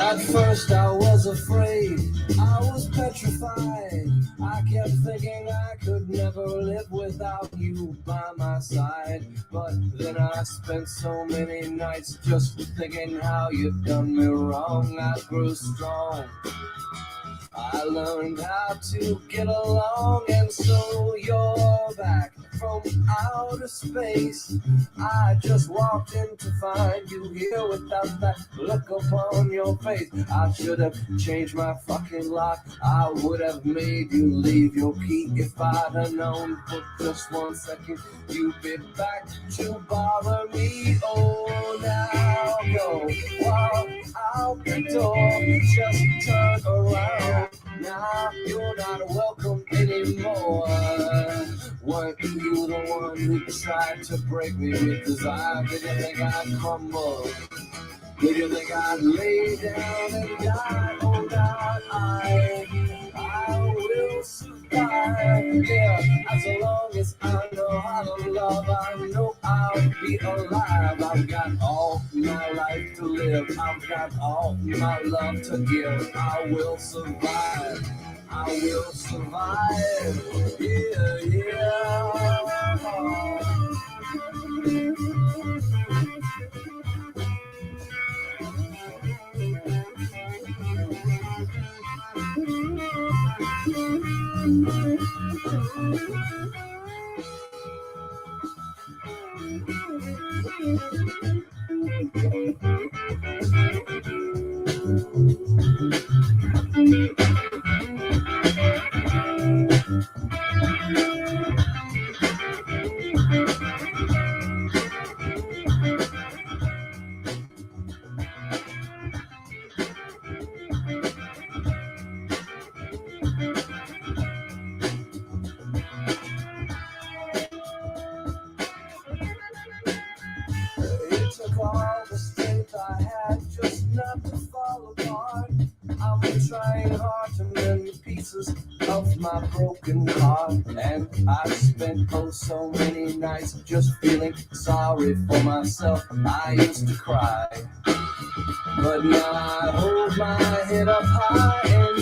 At first I was afraid, I was petrified. I kept thinking I could never live without you by my side. But then I spent so many nights just thinking how you'd done me wrong. I grew strong, I learned how to get along, and so you're back from outer space. I just walked in to find you here without that look upon your face. I should have changed my fucking lock. I would have made you leave your key if I'd have known for just 1 second you'd be back to bother me. Oh, now go walk out the door, just turn around. Now you're not welcome anymore. Weren't you the one who tried to break me with desire? Did you think I'd crumble? Did you think I'd lay down and die? Oh God, I will survive. Yeah, as long as I know how to love, I know I'll be alive. I've got all my life to live. I've got all my love to give. I will survive. I will survive. Yeah, yeah. It took all the strength I had just not to fall apart. I'm trying hard to mend the pieces of my broken heart, and I've spent so many nights just feeling sorry for myself. I used to cry, but now I hold my head up high, and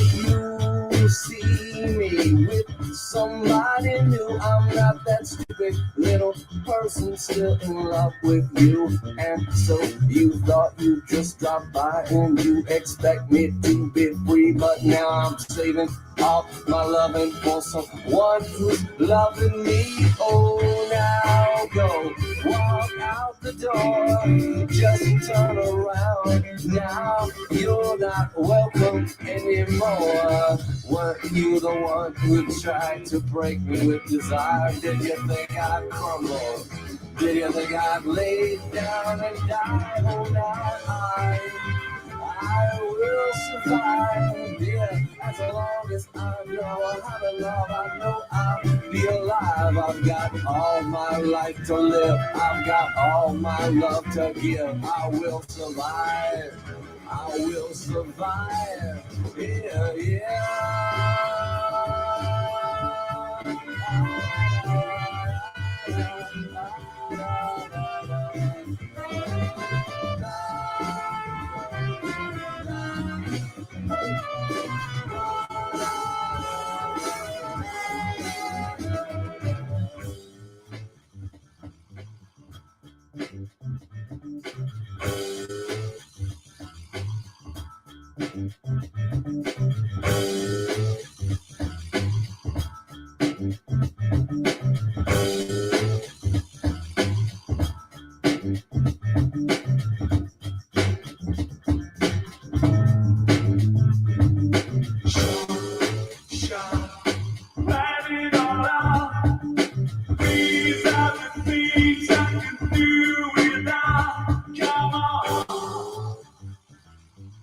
you see me with somebody new. I'm not that stupid little person still in love with you. And so you thought you just dropped by and you expect me to be free, but now I'm saving all my loving for someone who's loving me. Oh, now go walk out the door, just turn around. Now you're not welcome anymore. Weren't you the one who tried to break me with desire? Did you think I'd crumble? Did you think I'd lay down and die? Oh, now I will survive, yeah, as long as I know how to love. I know I'll be alive. I've got all my life to live. I've got all my love to give. I will survive. I will survive. Yeah, yeah.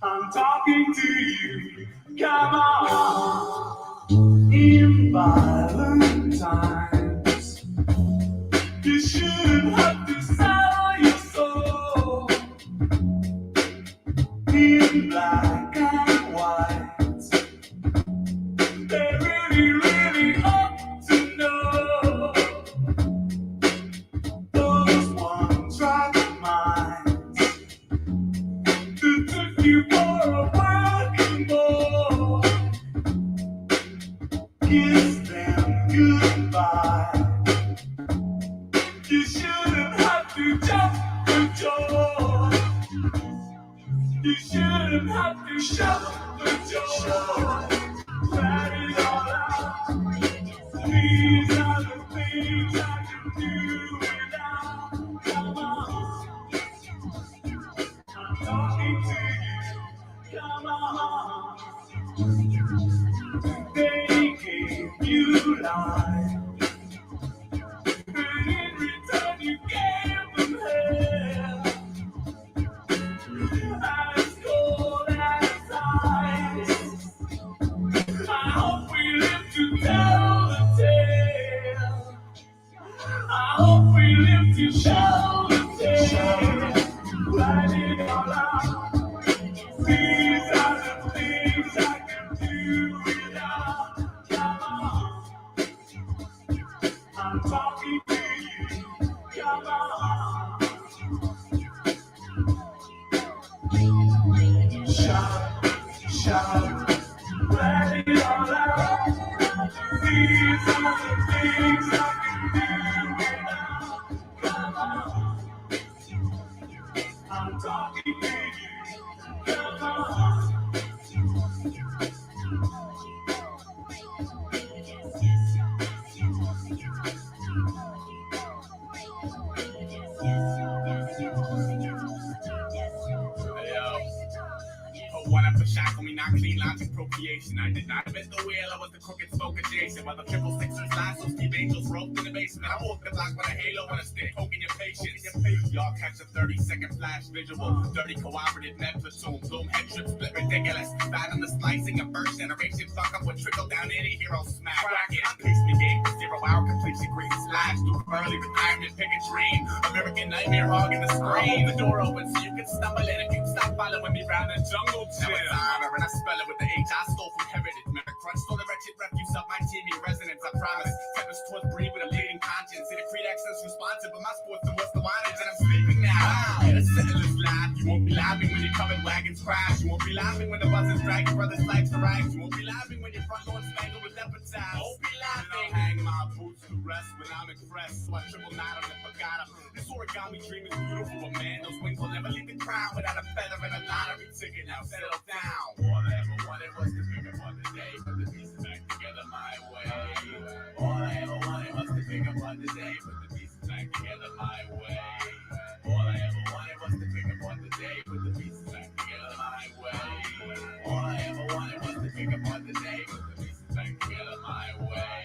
I'm talking to you, come on. In violent times, you shouldn't have to sell your soul. In black and white, they really, really ought to know. Those one-track minds who took you for a kiss them goodbye. You shouldn't have to jump the door. You shouldn't have to shut the door. Let it all out. These are the things I can do without. Come on, I'm talking to you. Come on, they gave you life, and in return you gave them hell. As cold as ice. I hope we live to tell the tale. I hope we live to show the tale. Write it all out. These are the things I can do without. Come on, I'm talking to you. Come on. Shout, shout, let it all out. These are the things I can do without. Come on, I'm talking to you. Come on. One up a shackle me, not clean logic procreation. I did not miss the wheel, I was the crooked spoke adjacent. While the triple sixers last, those Steve Angels roped in the basement. I walked the block with a halo and a stick, poking your patience. Y'all catch a 30-second flash visual. Dirty cooperative med platoon, bloom head trip split ridiculous. Bad on the slicing of first generation. Fuck up with trickle down any hero smack. Racket, pace me game for 0 hour completion. Green slash, through early retirement, pick a dream. American nightmare hogging the screen. The door open so you can stumble in if you stop following me round the jungle. Now it's honor and I spell it with the H I stole from heritage. Never crunch, stole the wretched refuse of my team in residence. I promise. Tempest towards breed with a leading conscience. See the creed accents responsive, but my sports the what's the wattage and I'm sleeping now. Wow, it's settlers laugh. You won't be laughing when your covered wagons crash. You won't be laughing when the buses drag your brother's life to rags. You won't be laughing when your front lawn spangled with leopard tabs. Won't be laughing. Hang my boots to rest when I'm impressed. So I triple knot on and forgot him. This origami dream is beautiful, but man, those wings will never leave the crown without a feather and a lottery ticket. Now settle down. All I ever wanted was to pick up on the day, put the pieces back together my way. All I ever wanted was to pick up on the day, put the pieces back together my way. All I ever wanted was to pick up on the day, put the pieces back together my way. All I ever wanted was to pick up on the day, put the pieces back together my way.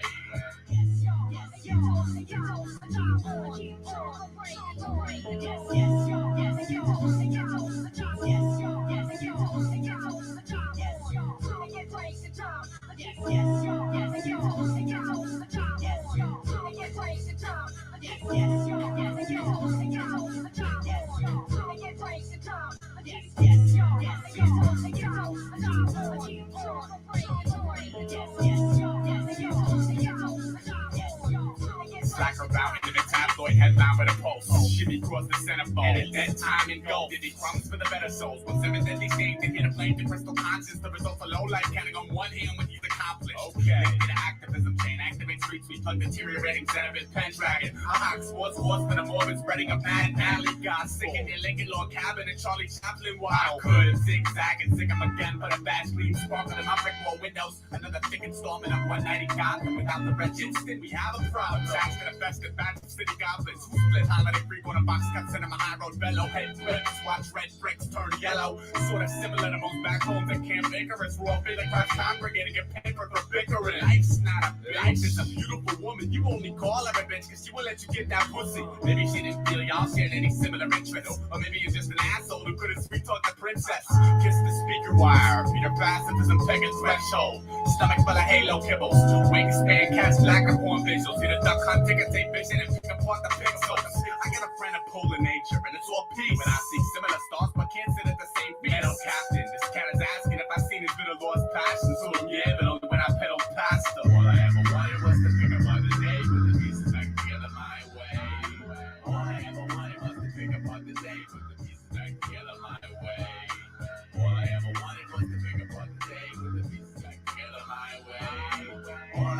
Slacker about into the tabloid headline with a pulse. Shimmy cross the centerfold. And at that time in gold, did he crumbs for the better souls? When seven deadly stains, they hit a flame to crystal conscience. The results of low life counting on one hand when he's accomplished. Okay. Link to the activism chain, activate street sweep, plug deteriorating Zenobit, Pendragon. I hawk sports for the morbid, spreading a mad alley. God sick in their Lincoln Log cabin and Charlie Chaplin. Why could zigzag and zig him again, but a bad scream sparkling in my brick wall windows. Another thick installment of 190 Gotham without the wretched. Then we have a problem. Tracks to the best of bad city goblins who split holiday freak on a box cut cinema high road bellow. Head flips, watch red bricks turn yellow. Sort of similar to most back homes at Camp Icarus. We're all feeling across congregating your paper for bickering. Life's not a bitch, life is a beautiful woman. You only call her a bitch because she will let you get that pussy. Maybe she didn't feel y'all shared any similar interests. Or maybe you're just an asshole who couldn't sweet talk the princess. Kiss the speaker wire, Peter pacifism pegging threshold. Stomach full of halo kibbles. Wingspan cast black upon visuals. Hit a duck hunt, ticker tape vision, and pick apart the pixels. I got a friend of polar nature, and it's all peace. When I see similar stars, but can't sit at the same feet. Pedal captain, this cat is asking if I've seen his little lost passion. So yeah, but only when I pedal past her. All I ever wanted was to pick up on the day, put the pieces back together my way. All I ever wanted was to pick up on the day, put the pieces back together my way. All I ever wanted was to pick up on the day, put the pieces back together my way. All I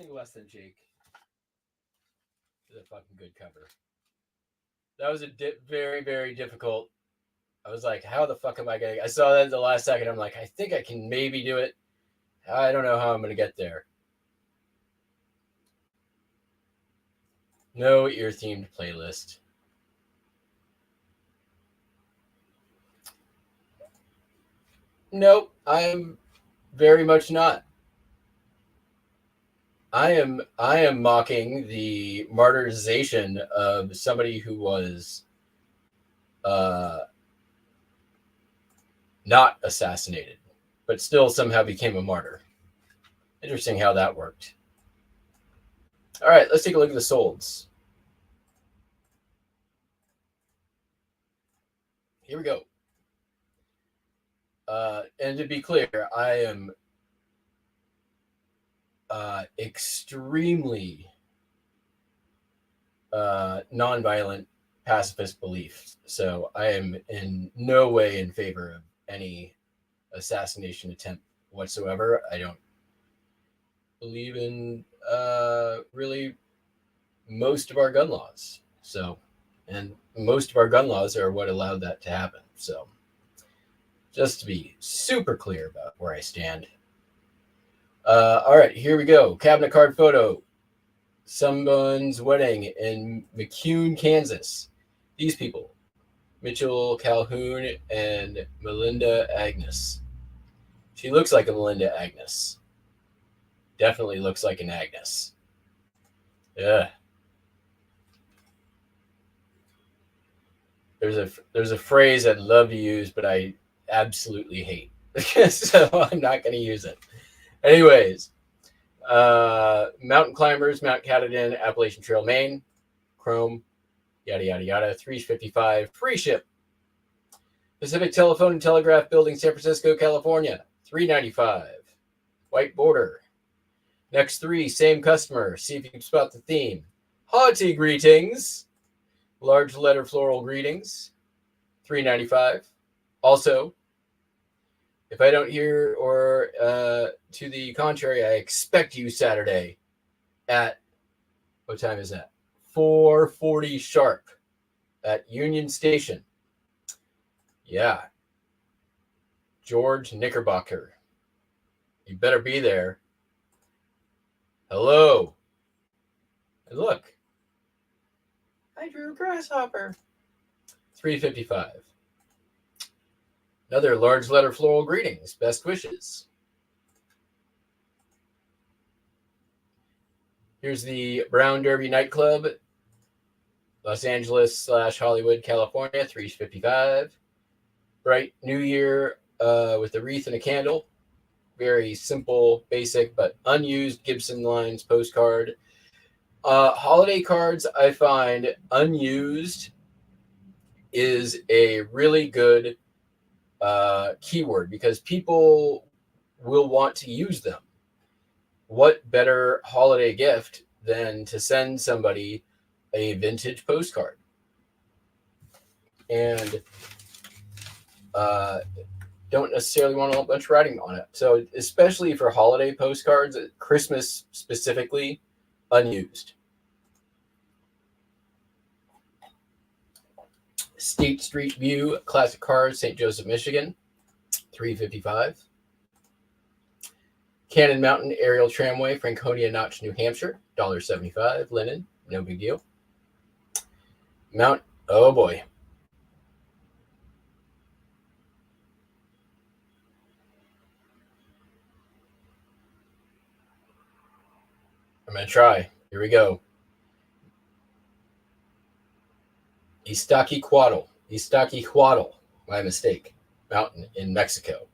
Anything less than Jake is a fucking good cover. That was a very, very difficult. I was like, how the fuck am I going to... I saw that at the last second. I'm like, I think I can maybe do it. I don't know how I'm going to get there. No ear-themed playlist. Nope, I'm very much not. I am mocking the martyrization of somebody who was not assassinated, but still somehow became a martyr. Interesting how that worked. All right, let's take a look at the solds. Here we go. And to be clear, I am extremely nonviolent pacifist belief. So I am in no way in favor of any assassination attempt whatsoever. I don't believe in really most of our gun laws. So, and most of our gun laws are what allowed that to happen. So, just to be super clear about where I stand. All right, here we go. Cabinet card photo. Someone's wedding in McCune, Kansas. These people, Mitchell Calhoun and Melinda Agnes. She looks like a Melinda Agnes. Definitely looks like an Agnes. Yeah. There's a phrase I'd love to use, but I absolutely hate. So I'm not going to use it. Anyways, mountain climbers, Mount Katahdin, Appalachian Trail, Maine, Chrome, yada, yada, yada, $3.55, free ship. Pacific Telephone and Telegraph Building, San Francisco, California, $3.95, white border. Next three, same customer. See if you can spot the theme. Haughty greetings. Large letter floral greetings, $3.95. Also, if I don't hear or to the contrary, I expect you Saturday at, what time is that? 4:40 sharp at Union Station. Yeah. George Knickerbocker. You better be there. Hello. And look. I drew a grasshopper. $3.55. Another large letter floral greetings. Best wishes. Here's the Brown Derby nightclub, Los Angeles / Hollywood, California, $3.55. Bright New Year with a wreath and a candle. Very simple, basic, but unused Gibson Lines postcard. Holiday cards, I find unused is a really good keyword because people will want to use them. What better holiday gift than to send somebody a vintage postcard? And don't necessarily want a bunch of writing on it. So especially for holiday postcards, Christmas specifically, unused. State Street View, classic cars, St. Joseph, Michigan, $3.55. Cannon Mountain Aerial Tramway, Franconia Notch, New Hampshire, $1.75. Linen, no big deal. Oh boy. I'm going to try. Here we go. Iztaccíhuatl, my mistake. Mountain in Mexico.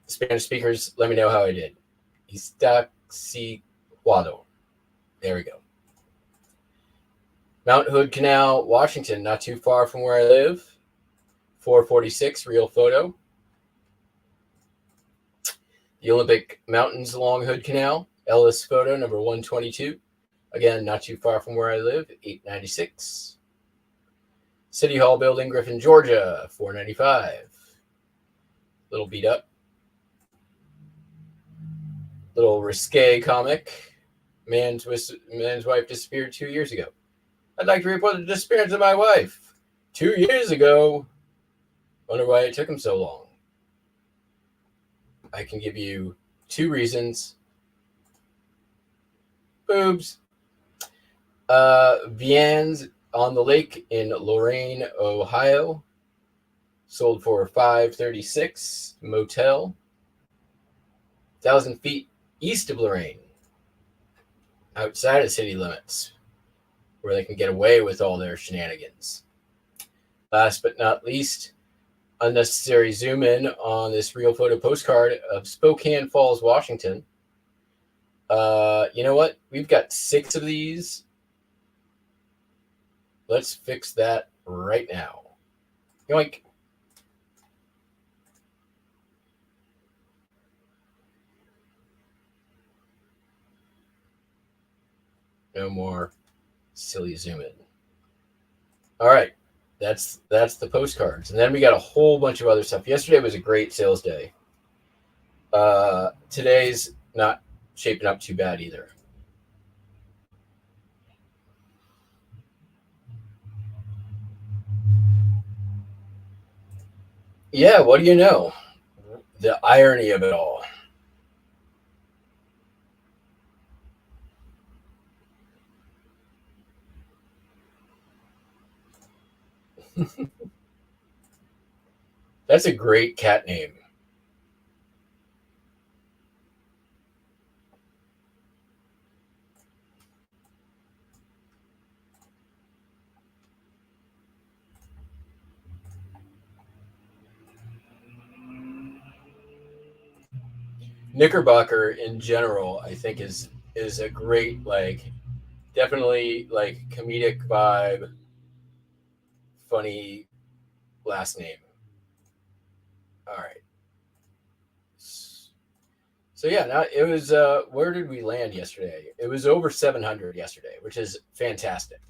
Spanish speakers, let me know how I did. Iztaccíhuatl. There we go. Mount Hood Canal, Washington, not too far from where I live. $4.46, real photo. The Olympic Mountains along Hood Canal, Ellis photo number 122. Again, not too far from where I live, $8.96. City Hall building, Griffin, Georgia, $4.95. Little beat up. Little risque comic. man's wife disappeared 2 years ago. I'd like to report the disappearance of my wife 2 years ago. Wonder why it took him so long. I can give you 2 reasons. Boobs. Vian's on the lake in Lorain, Ohio. Sold for $536. Motel. 1,000 feet east of Lorain. Outside of city limits. Where they can get away with all their shenanigans. Last but not least, unnecessary zoom in on this real photo postcard of Spokane Falls, Washington. You know what? We've got 6 of these. Let's fix that right now. Yoink. No more silly zoom in. All right. That's the postcards. And then we got a whole bunch of other stuff. Yesterday was a great sales day. Today's not shaping up too bad either. Yeah, what do you know? The irony of it all. That's a great cat name. Knickerbocker in general, I think is a great, like, definitely like comedic vibe, funny last name. All right. So yeah, now it was where did we land yesterday? It was over 700 yesterday, which is fantastic.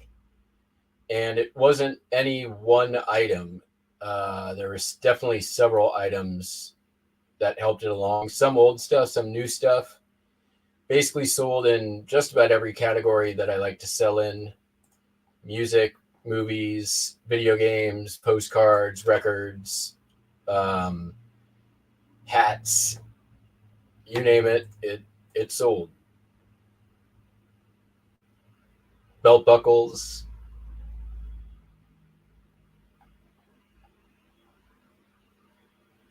And it wasn't any one item. There was definitely several items that helped it along. Some old stuff, some new stuff. Basically sold in just about every category that I like to sell in. Music, movies, video games, postcards, records, hats, you name it, it sold. Belt buckles.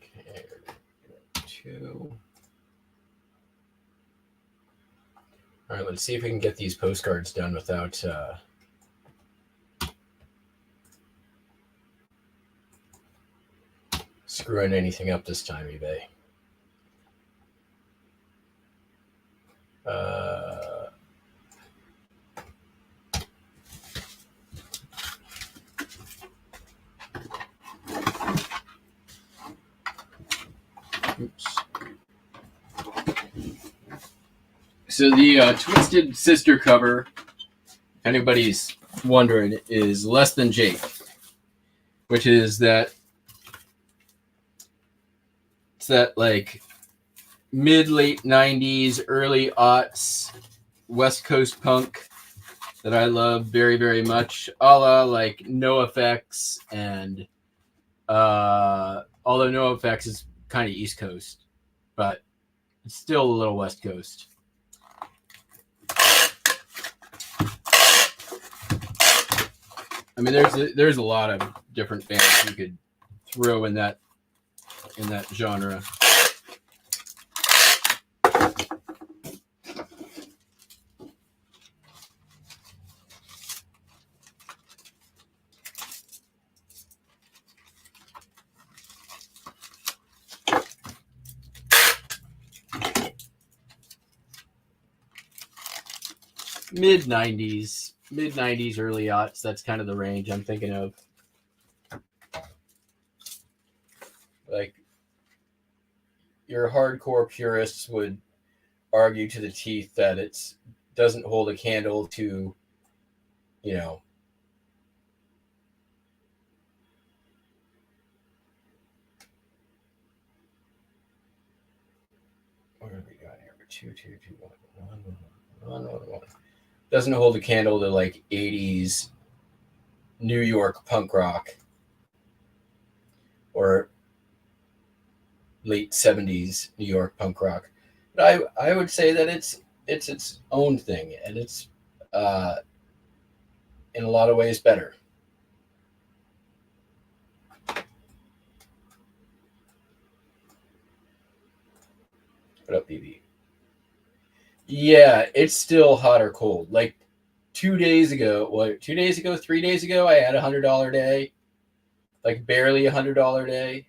Okay, 2. All right, let's see if we can get these postcards done without screwing anything up this time, eBay. Oops. So the Twisted Sister cover, if anybody's wondering, is Less Than Jake, which is that it's that like mid-late 90s, early aughts West Coast punk that I love very, very much, a la like NoFX, and although NoFX is kind of East Coast, but it's still a little West Coast. I mean, there's a lot of different bands you could throw in that genre. Mid 90s, early aughts. That's kind of the range I'm thinking of. Like, your hardcore purists would argue to the teeth that it doesn't hold a candle to, you know, what have we got here? 2, 2, 2, 1, 1. Doesn't hold a candle to like 80s New York punk rock or late 70s New York punk rock. But I would say that it's its own thing, and it's in a lot of ways better. What up, BB? Yeah, it's still hot or cold. Like 2 days ago, 2 days ago, 3 days ago, I had $100 day, like barely $100 day.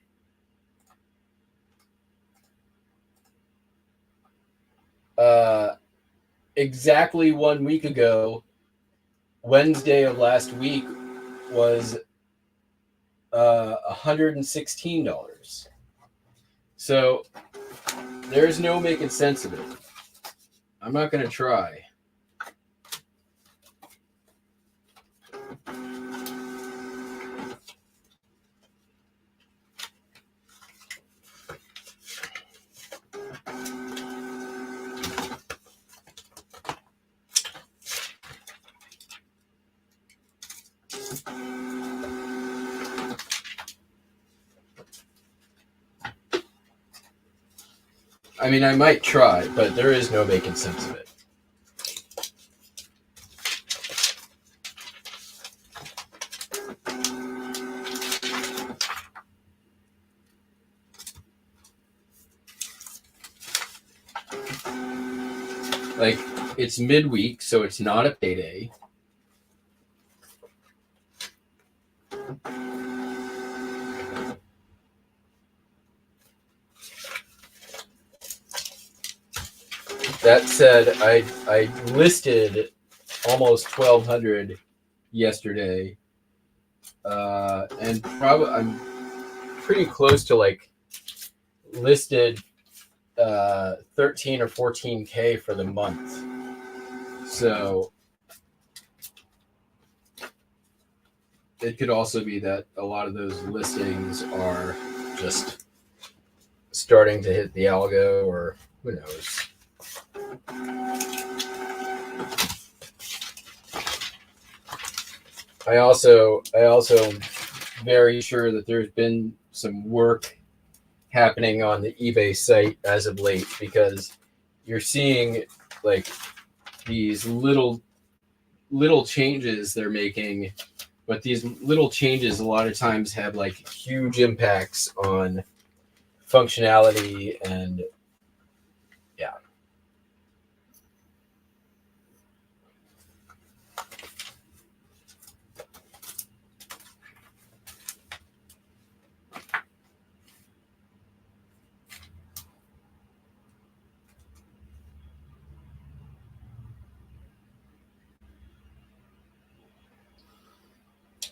Exactly 1 week ago, Wednesday of last week was $116. So there's no making sense of it. I'm not going to try. I mean, I might try, but there is no making sense of it. Like, it's midweek, so it's not a payday. That said, I listed almost 1,200 yesterday, and probably I'm pretty close to like listed 13 or 14K for the month. So it could also be that a lot of those listings are just starting to hit the algo, or who knows. I also am very sure that there's been some work happening on the eBay site as of late, because you're seeing like these little changes they're making, but these little changes a lot of times have like huge impacts on functionality and yeah.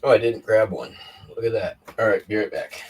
Oh, I didn't grab one. Look at that. All right, be right back.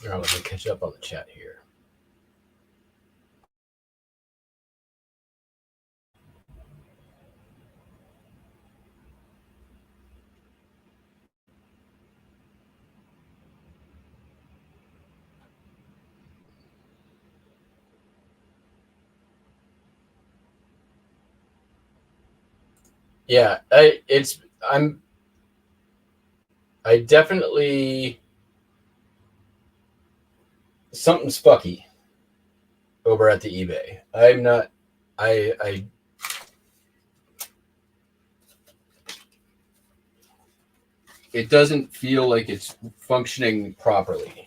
All right, let me catch up on the chat here. Yeah, I definitely something's fucky over at the eBay. I'm not. I it doesn't feel like it's functioning properly.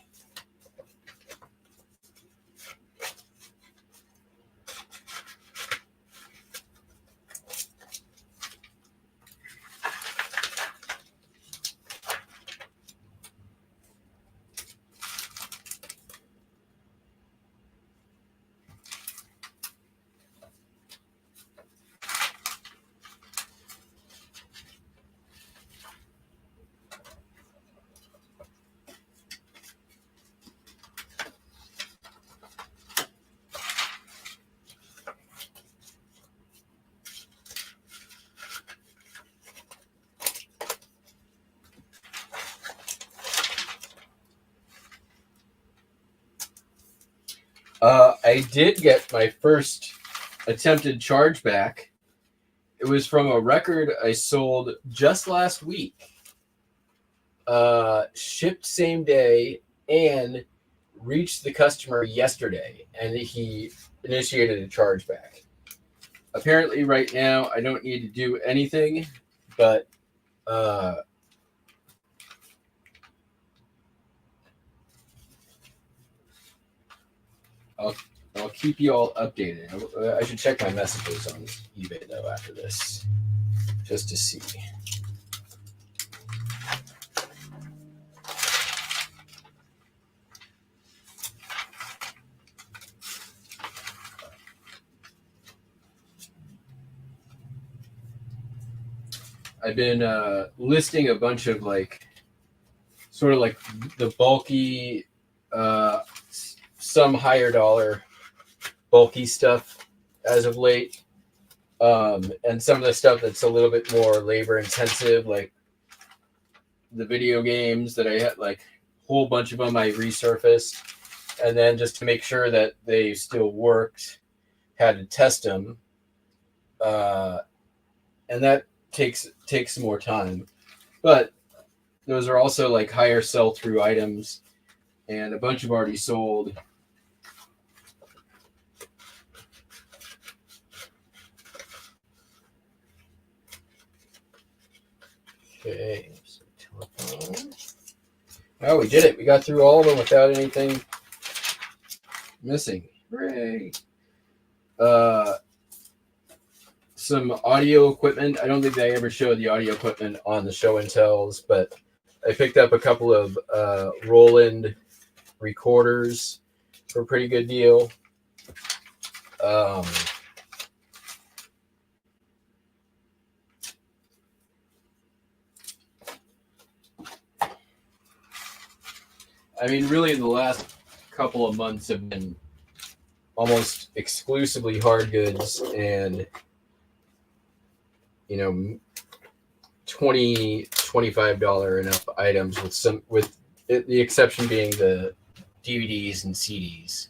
I did get my first attempted chargeback. It was from a record I sold just last week. Shipped same day and reached the customer yesterday, and he initiated a chargeback. Apparently, right now, I don't need to do anything, but I'll keep you all updated. I should check my messages on eBay though after this, just to see. I've been listing a bunch of like, sort of like the bulky, some higher dollar bulky stuff as of late. And some of the stuff that's a little bit more labor intensive, like the video games that I had, like a whole bunch of them I resurfaced. And then just to make sure that they still worked, had to test them. And that takes some more time. But those are also like higher sell-through items, and a bunch have already sold. Okay, telephone. Oh, we did it. We got through all of them without anything missing. Hooray. Some audio equipment. I don't think I ever showed the audio equipment on the show and tells, but I picked up a couple of Roland recorders for a pretty good deal. I mean, really, the last couple of months have been almost exclusively hard goods and, you know, $20, $25 and up items, with the exception being the DVDs and CDs.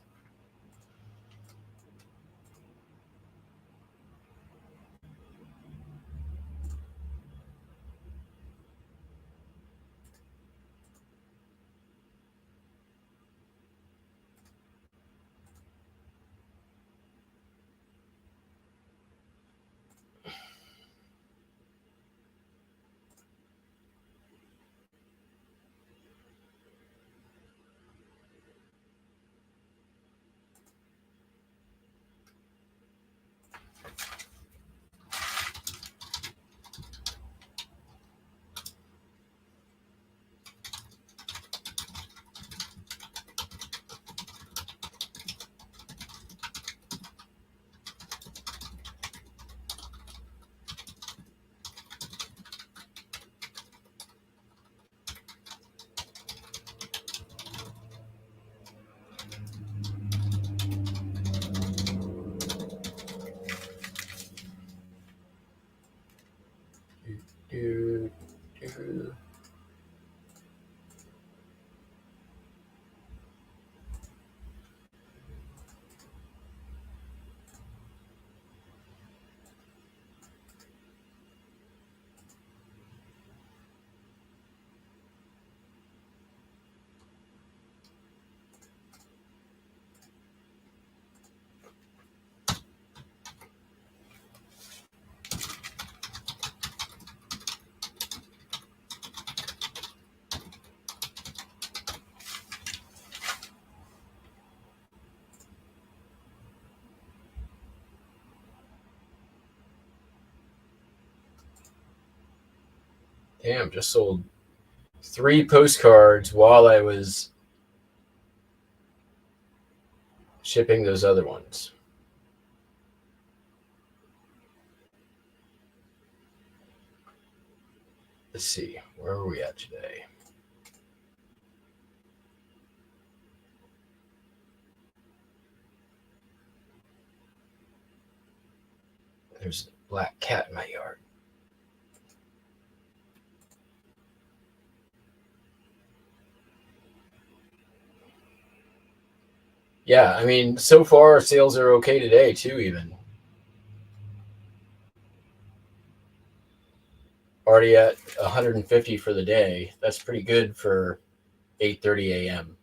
do, do. Damn, just sold 3 postcards while I was shipping those other ones. Let's see, where are we at today? There's a black cat in my yard. Yeah, I mean, so far sales are okay today too, even. Already at 150 for the day. That's pretty good for 8:30 a.m.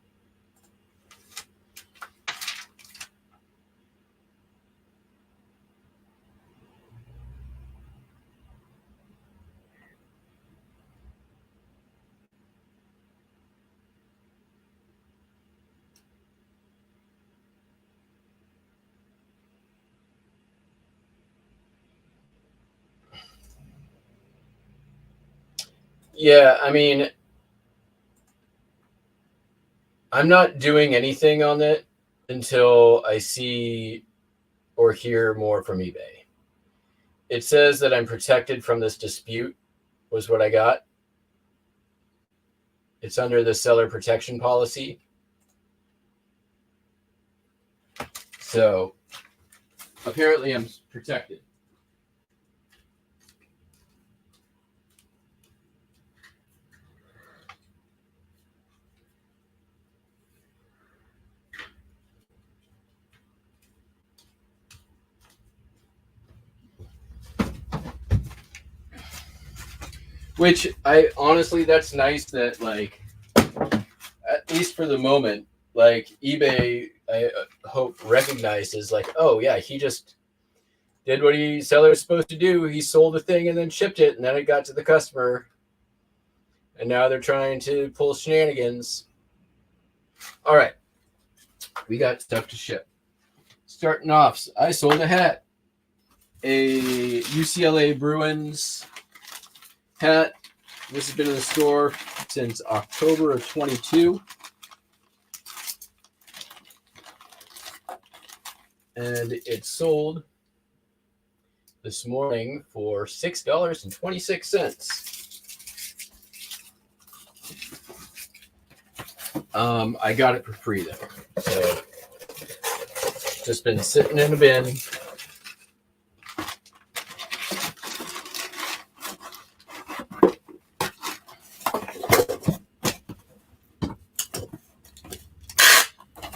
Yeah, I mean, I'm not doing anything on it until I see or hear more from eBay. It says that I'm protected from this dispute, was what I got. It's under the seller protection policy. So apparently I'm protected. Which I honestly, that's nice that, like, at least for the moment, like eBay, I hope recognizes, like, oh yeah, he just did what seller was supposed to do. He sold the thing and then shipped it, and then it got to the customer, and now they're trying to pull shenanigans. All right, we got stuff to ship. Starting off, I sold a hat, a UCLA Bruins hat. This has been in the store since October of 22. And it sold this morning for $6.26. I got it for free though. So just been sitting in a bin.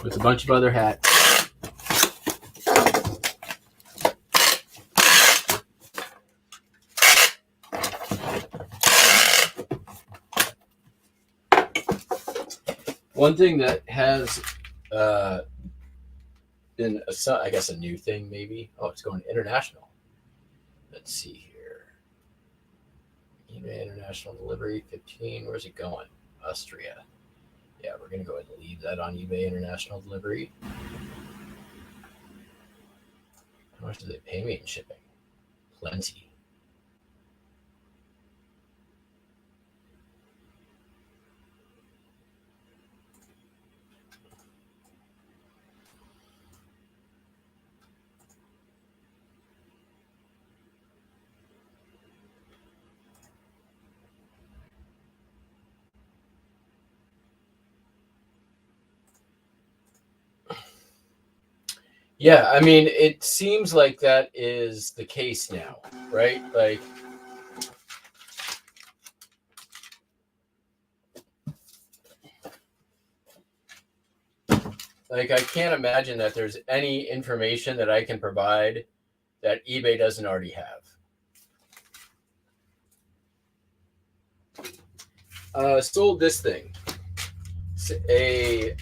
With a bunch of other hats. One thing that has been, I guess, a new thing maybe. Oh, it's going international. Let's see here. eBay international delivery 15. Where's it going? Austria. Yeah, we're going to go ahead and leave that on eBay international delivery. How much do they pay me in shipping? Plenty. Yeah, I mean, it seems like that is the case now, right? Like, Like, I can't imagine that there's any information that I can provide that eBay doesn't already have. Sold this thing. It's a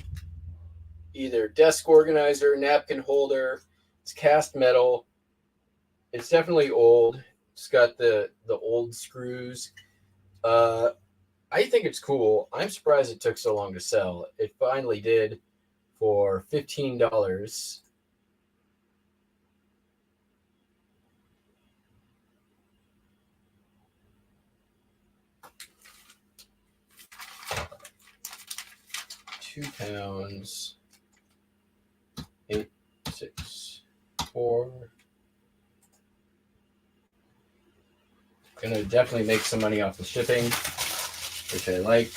either desk organizer, napkin holder. It's cast metal. It's definitely old. It's got the old screws. I think it's cool. I'm surprised it took so long to sell. It finally did for $15. £2, 8, 6, 4. Gonna definitely make some money off the shipping, which I like.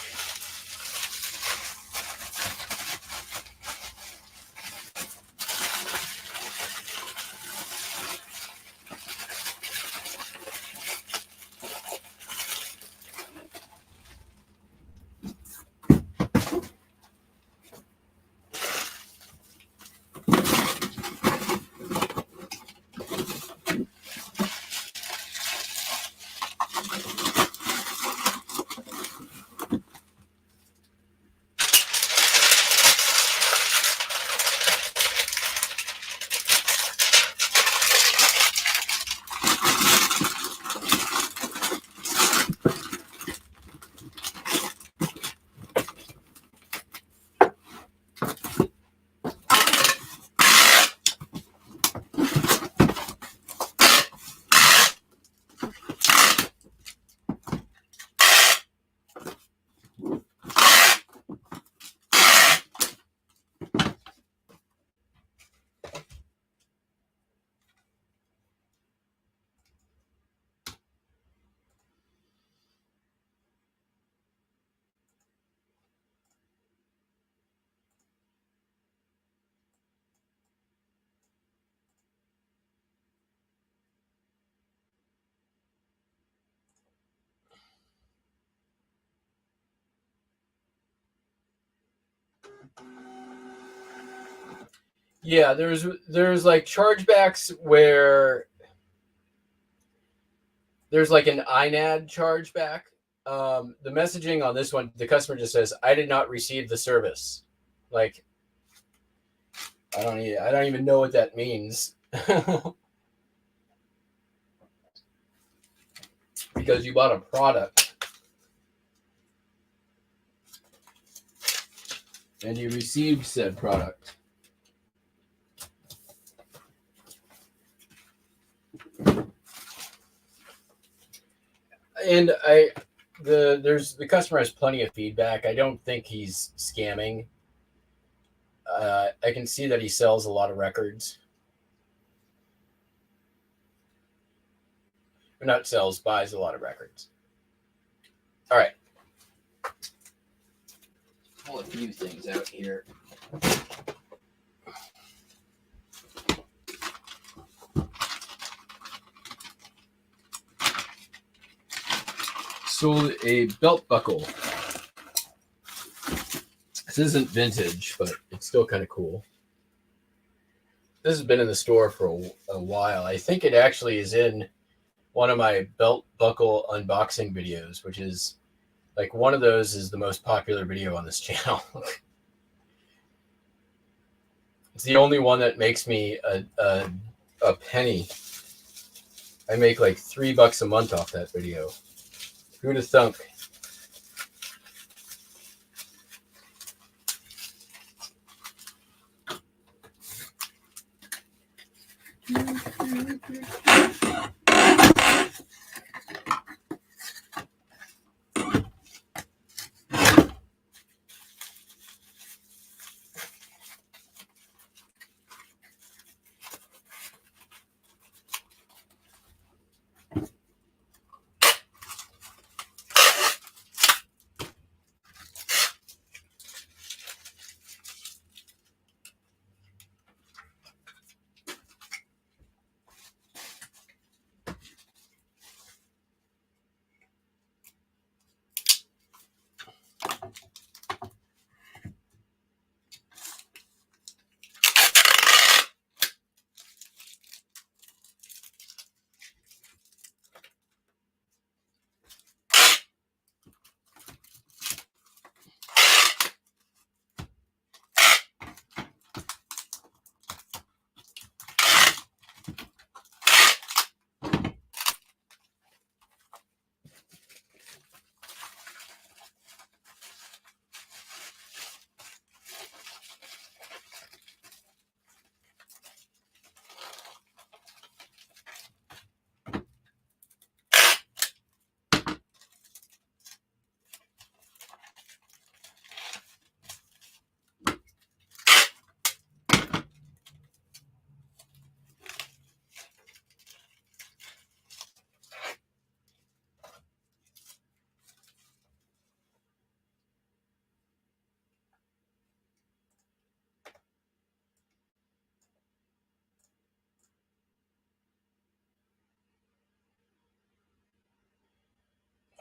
Yeah, there's like chargebacks where there's like an INAD chargeback. The messaging on this one, the customer just says, "I did not receive the service." Like, I don't even know what that means. Because you bought a product and you received said product. And the customer has plenty of feedback. I don't think he's scamming. I can see that he sells a lot of records. Or not sells, buys a lot of records. All right. Pull a few things out here. Sold a belt buckle. This isn't vintage, but it's still kind of cool. This has been in the store for a while. I think it actually is in one of my belt buckle unboxing videos, which is like one of those is the most popular video on this channel. It's the only one that makes me a penny. I make like $3 a month off that video. Who'd have thunk?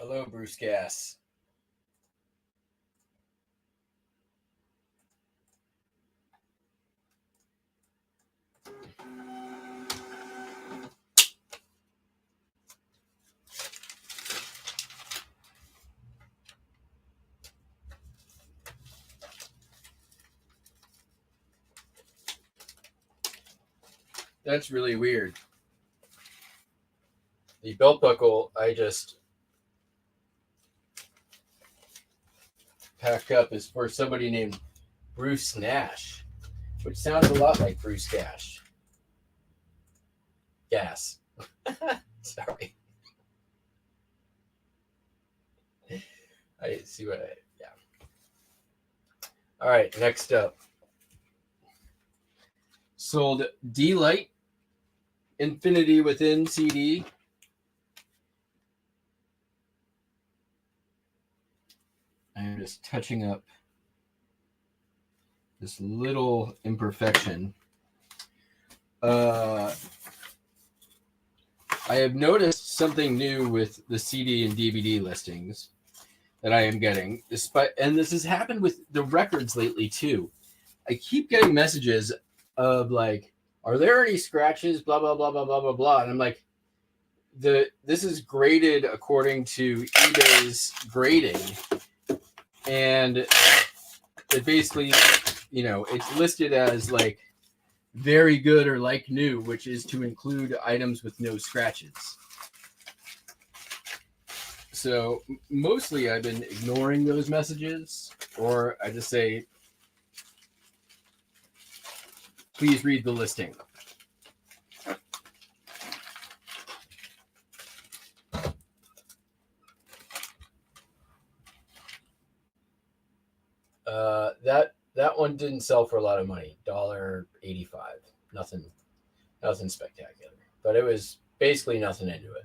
Hello, Bruce Gas. That's really weird. The belt buckle I just packed up is for somebody named Bruce Nash, which sounds a lot like Bruce Gash. Gas. Sorry. I see what yeah. All right, next up. Sold D-Light Infinity Within CD. I'm just touching up this little imperfection. I have noticed something new with the CD and DVD listings that I am getting, and this has happened with the records lately too. I keep getting messages of like, are there any scratches? Blah blah blah blah blah blah blah. And I'm like, this is graded according to eBay's grading, and it basically, it's listed as like very good or like new, which is to include items with no scratches. So mostly I've been ignoring those messages, or I just say, please read the listing. That one didn't sell for a lot of money, $1.85. Nothing spectacular, but it was basically nothing into it.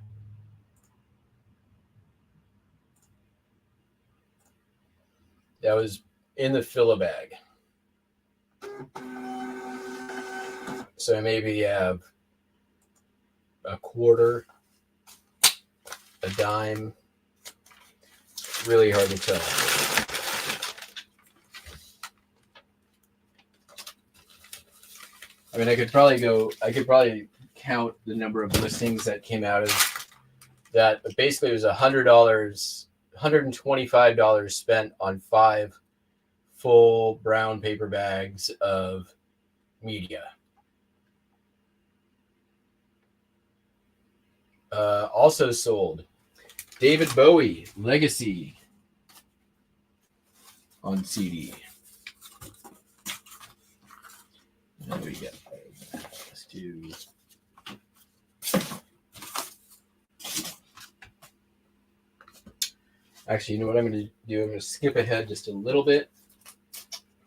That was in the fill bag. So maybe you have a quarter, a dime. Really hard to tell. I mean, I could probably count the number of listings that came out of that. But basically, it was $125 spent on 5 full brown paper bags of media. Also sold David Bowie Legacy on CD. What do we get? Let's do. Actually, you know what I'm going to do? I'm going to skip ahead just a little bit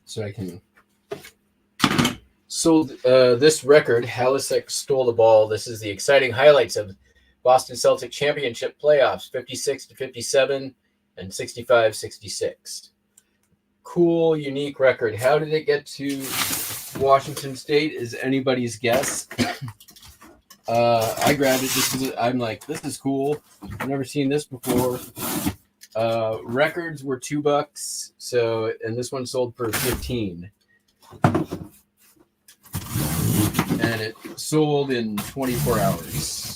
so I can. Sold this record, Halasek Stole the Ball. This is the exciting highlights of Boston Celtic Championship playoffs, 56-57 and 65-66. Cool, unique record. How did it get to Washington State is anybody's guess. I grabbed it just because I'm like, this is cool. I've never seen this before. Records were $2, so, and this one sold for $15. And it sold in 24 hours.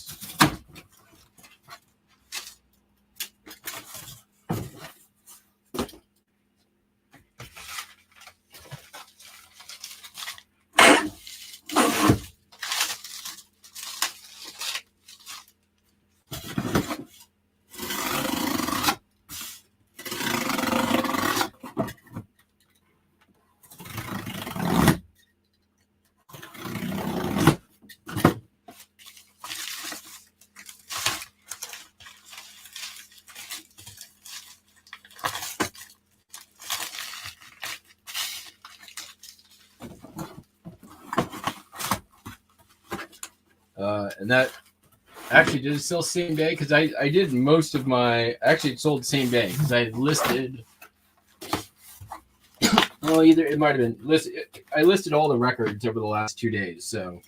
And that actually did it sell same day because I did most of my actually it sold the same day because I listed. Well, either it might have been listed. I listed all the records over the last 2 days, so.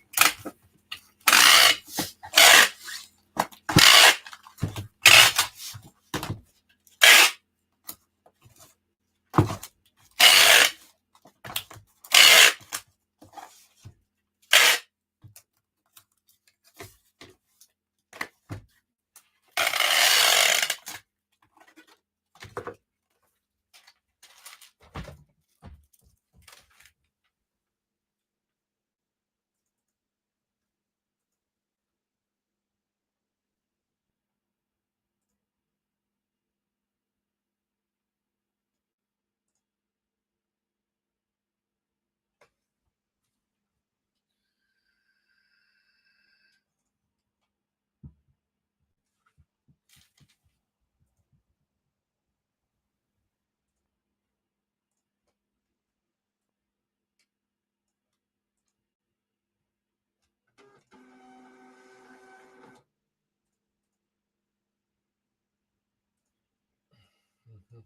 All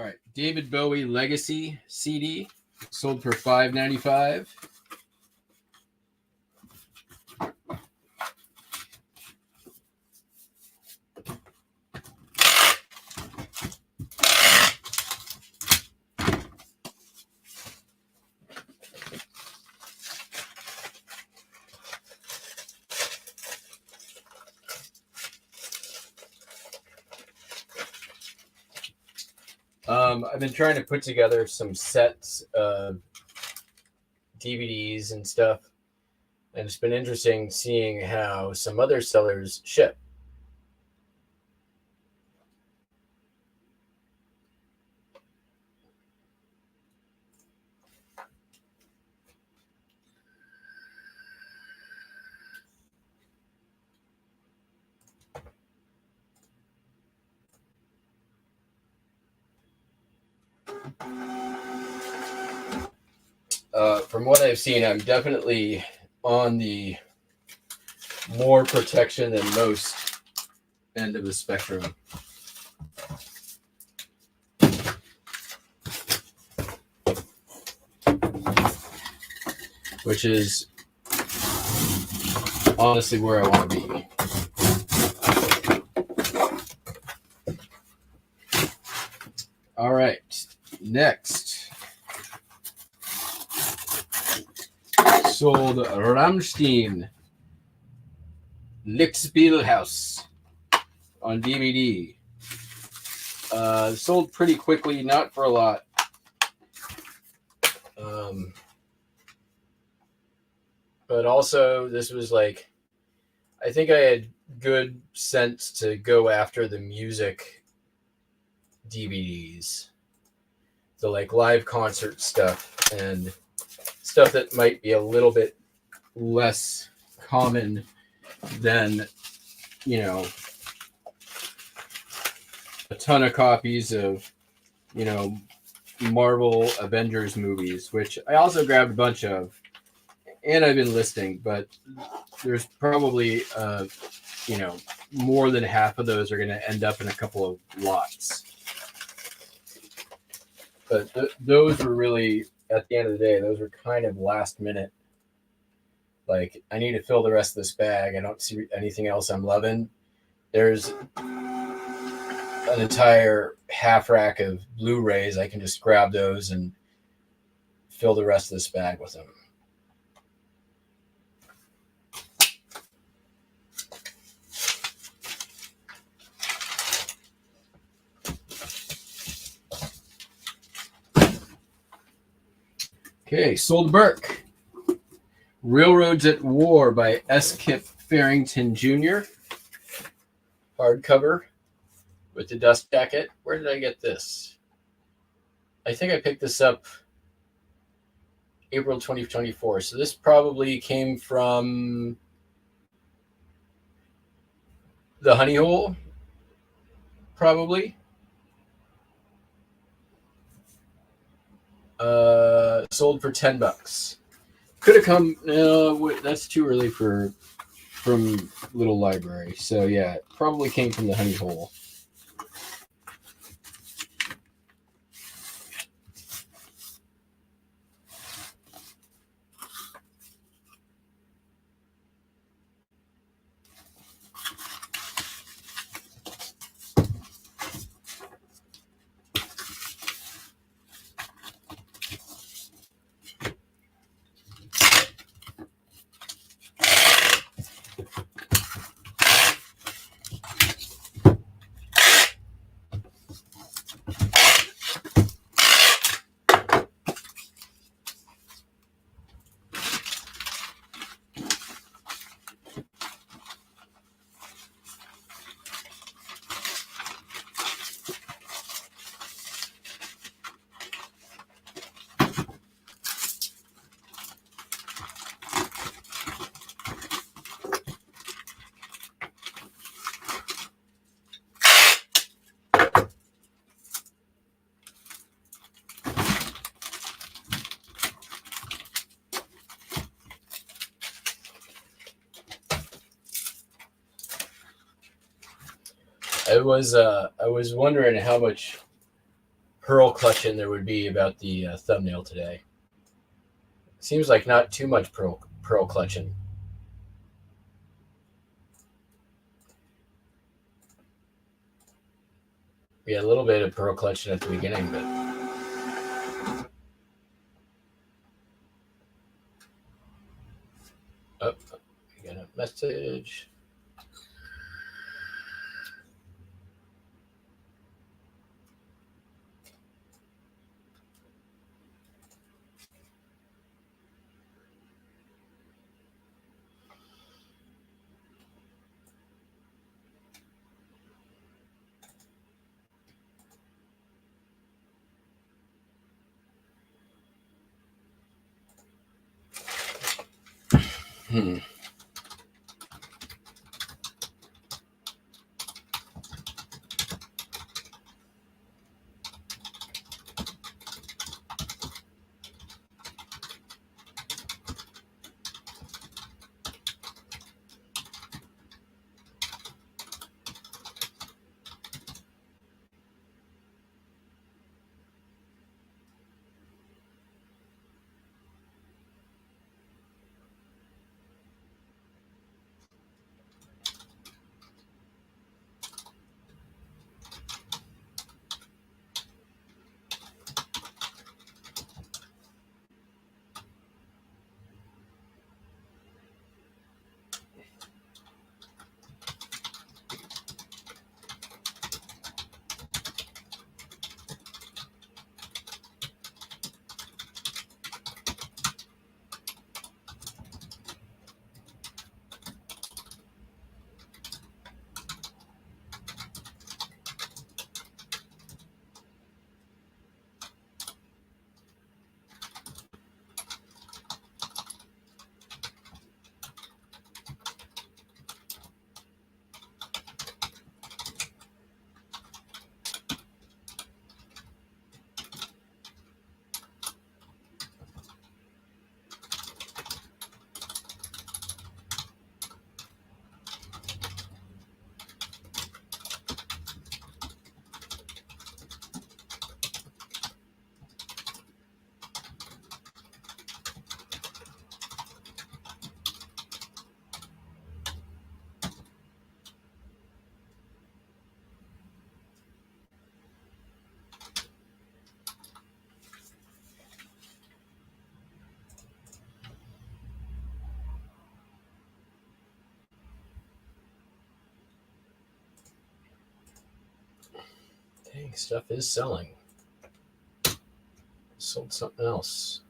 right, David Bowie Legacy CD sold for $5.95. I've been trying to put together some sets of DVDs and stuff, and it's been interesting seeing how some other sellers ship. From what I've seen, I'm definitely on the more protection than most end of the spectrum. Which is honestly where I want to be. All right, next. Sold Rammstein Lichtspielhaus on DVD. Sold pretty quickly, not for a lot. But also, this was like, I think I had good sense to go after the music DVDs, the like live concert stuff and stuff that might be a little bit less common than, you know, a ton of copies of, you know, Marvel Avengers movies, which I also grabbed a bunch of, and I've been listing, but there's probably, you know, more than half of those are going to end up in a couple of lots. But those were really, at the end of the day, those were kind of last minute. Like, I need to fill the rest of this bag. I don't see anything else I'm loving. There's an entire half rack of Blu-rays. I can just grab those and fill the rest of this bag with them. Okay, sold Burke. Railroads at War by S. Kip Farrington Jr. Hardcover with the dust jacket. Where did I get this? I think I picked this up April 2024. So this probably came from the Honey Hole, probably. Sold for $10. Could have come. No, wait, that's too early from Little Library. So yeah, it probably came from the Honey Hole. I was wondering how much pearl clutching there would be about the thumbnail today. Seems like not too much pearl clutching. We had a little bit of pearl clutching at the beginning, but oh, we got a message. Hmm. Dang, stuff is selling. Sold something else.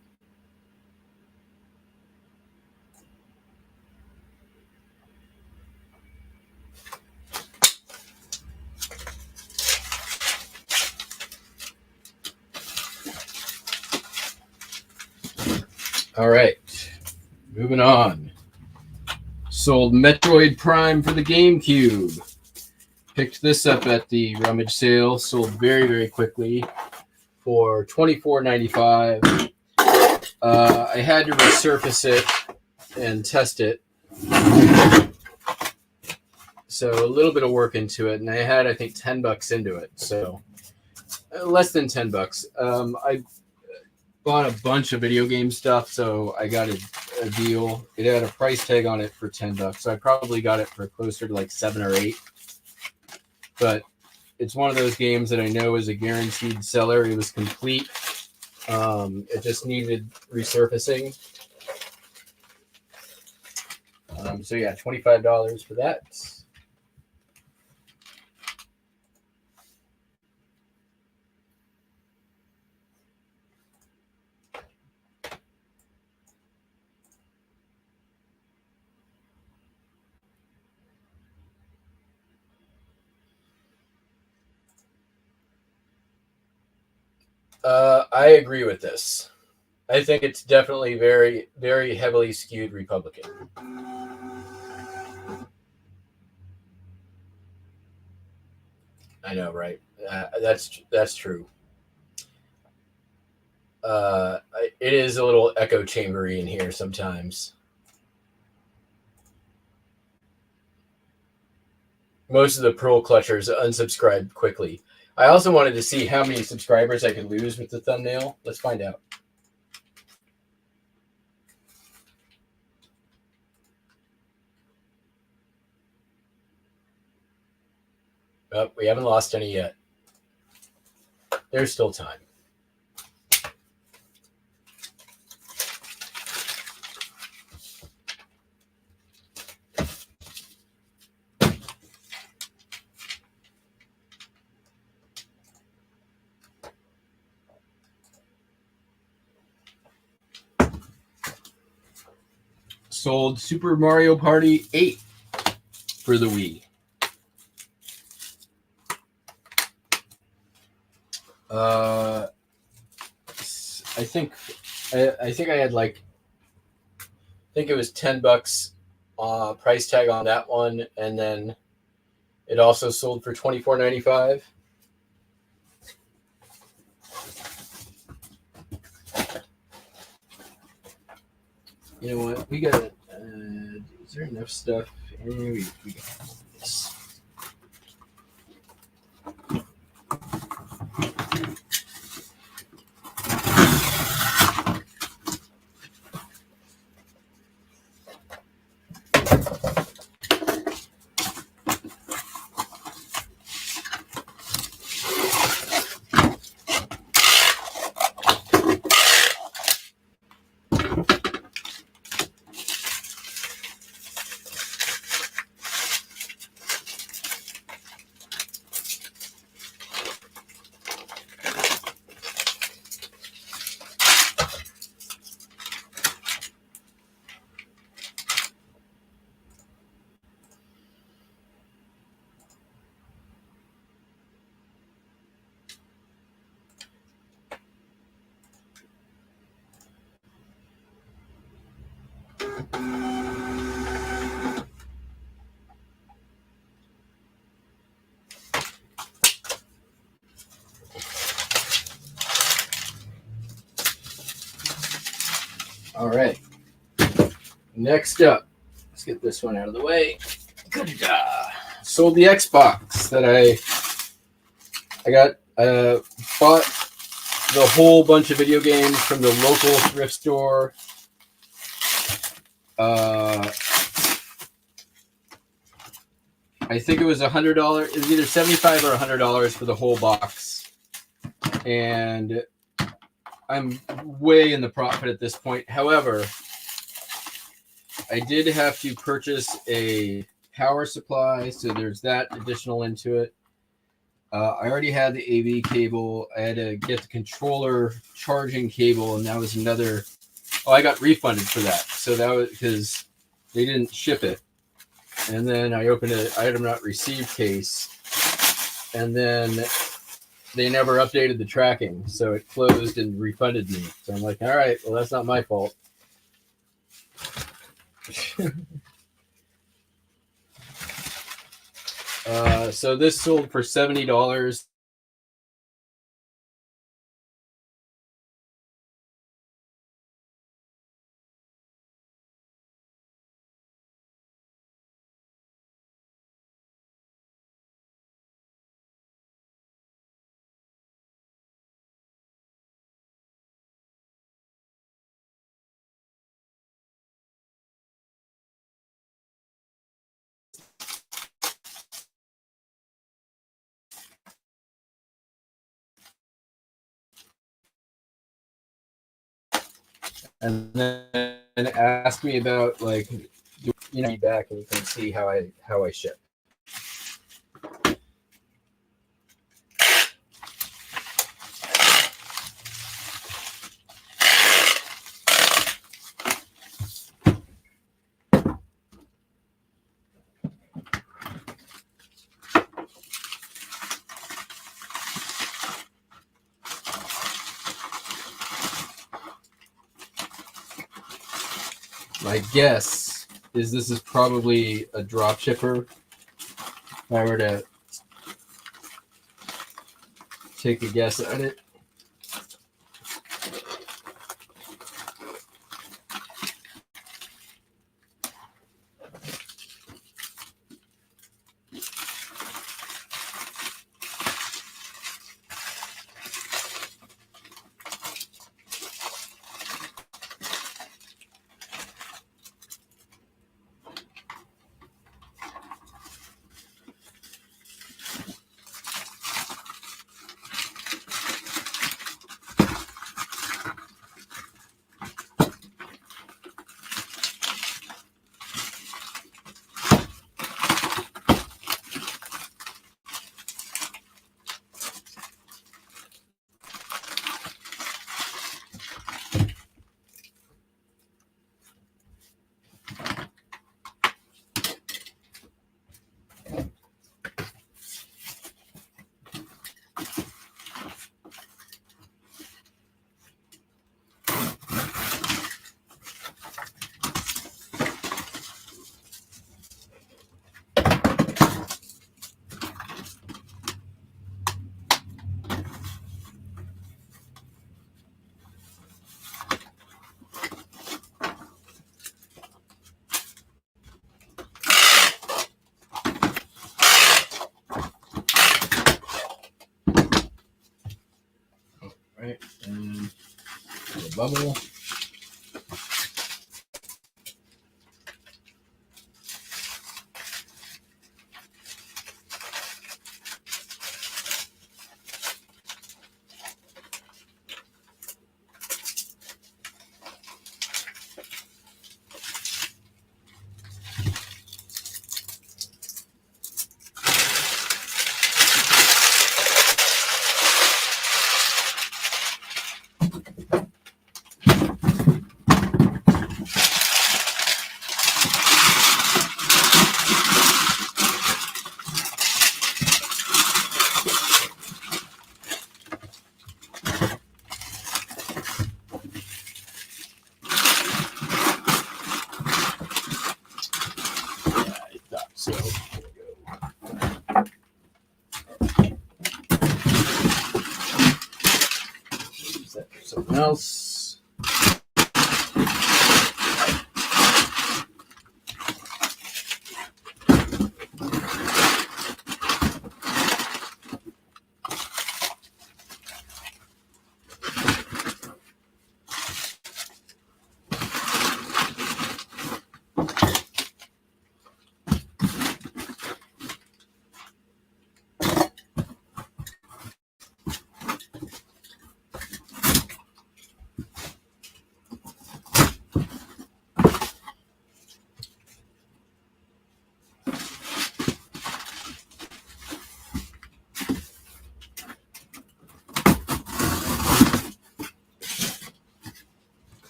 All right, moving on. Sold Metroid Prime for the GameCube. Picked this up at the rummage sale. Sold very, very quickly for $24.95. I had to resurface it and test it. So a little bit of work into it, and I had, I think, $10 into it. So less than $10. I bought a bunch of video game stuff, so I got a deal. It had a price tag on it for $10, so I probably got it for closer to like 7 or 8. But it's one of those games that I know is a guaranteed seller. It was complete. It just needed resurfacing. So yeah, $25 for that. I agree with this. I think it's definitely very, very heavily skewed Republican. I know, right? That's true. It is a little echo chambery in here sometimes. most of the pearl clutchers unsubscribed quickly. I also wanted to see how many subscribers I could lose with the thumbnail. Let's find out. Oh, we haven't lost any yet. There's still time. Sold Super Mario Party 8 for the Wii. I think I had like, I think it was $10 price tag on that one, and then it also sold for $24.95. You know what? We got. Is there enough stuff? We got this. All right. Next up, let's get this one out of the way. Good. Sold the Xbox that I got. Bought the whole bunch of video games from the local thrift store. I think it was $100. It was either $75 or $100 for the whole box, and I'm way in the profit at this point. However, I did have to purchase a power supply, so there's that additional into it. I already had the AV cable. I had to get the controller charging cable, and that was another. Oh, I got refunded for that. So that was because they didn't ship it. And then I opened an item not received case, and then they never updated the tracking, so it closed and refunded me. So I'm like, all right, well, that's not my fault. So this sold for $70. And then asked me about like, feedback, and you can see how I ship. My guess is this is probably a drop shipper. If I were to take a guess at it. bubble. So use that for something else.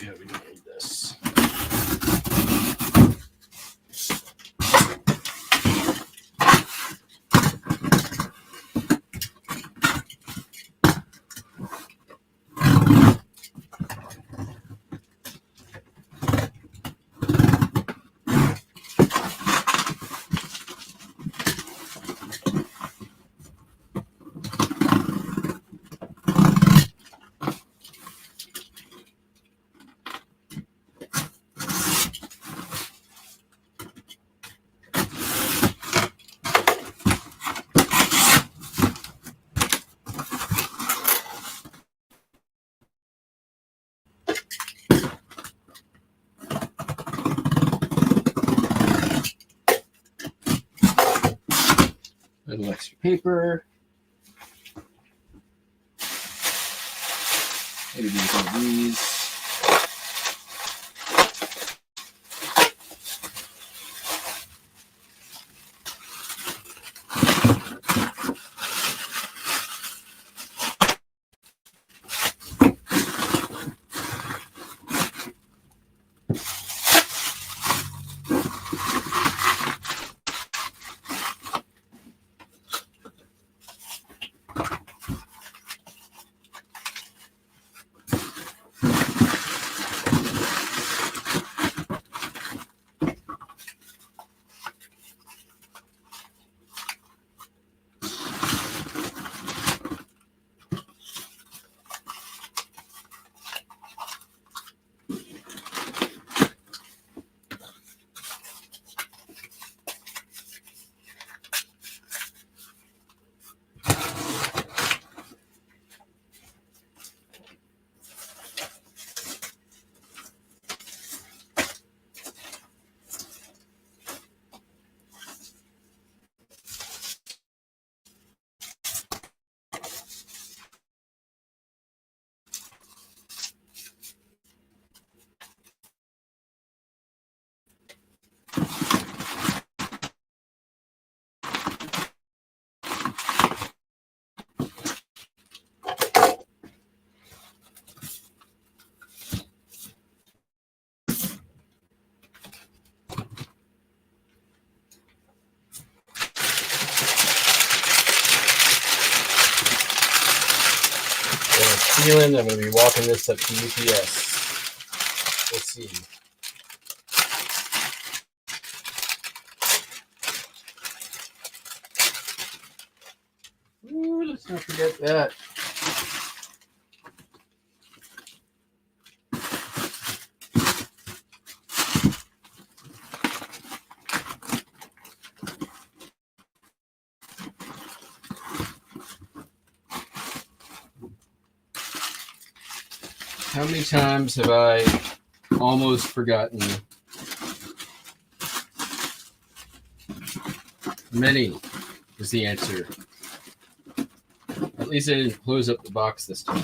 Yeah, we don't need this. A little extra paper. Maybe these are these. feeling I'm going to be walking this up to UPS. Let's see. Ooh, let's not forget that. How many times have I almost forgotten? Many is the answer. At least I didn't close up the box this time.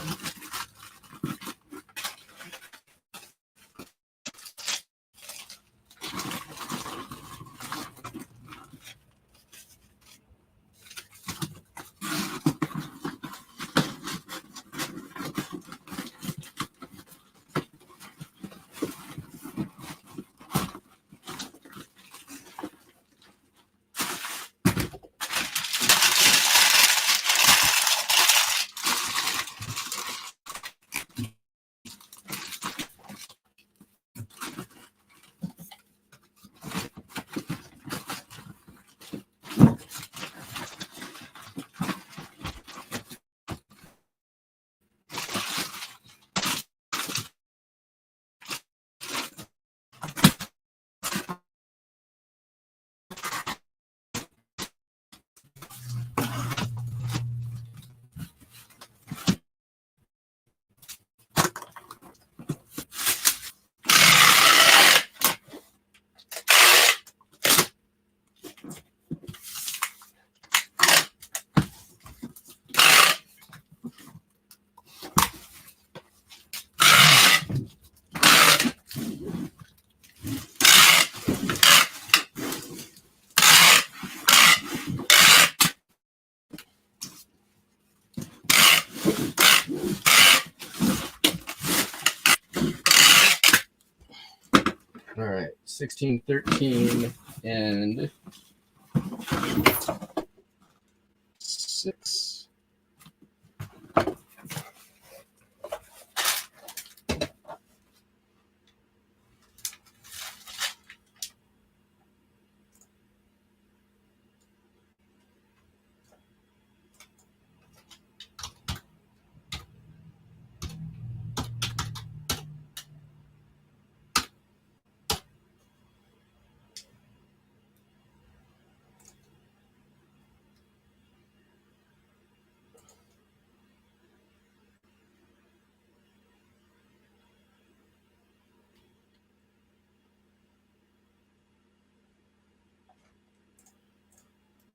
All right, 1613 and 6.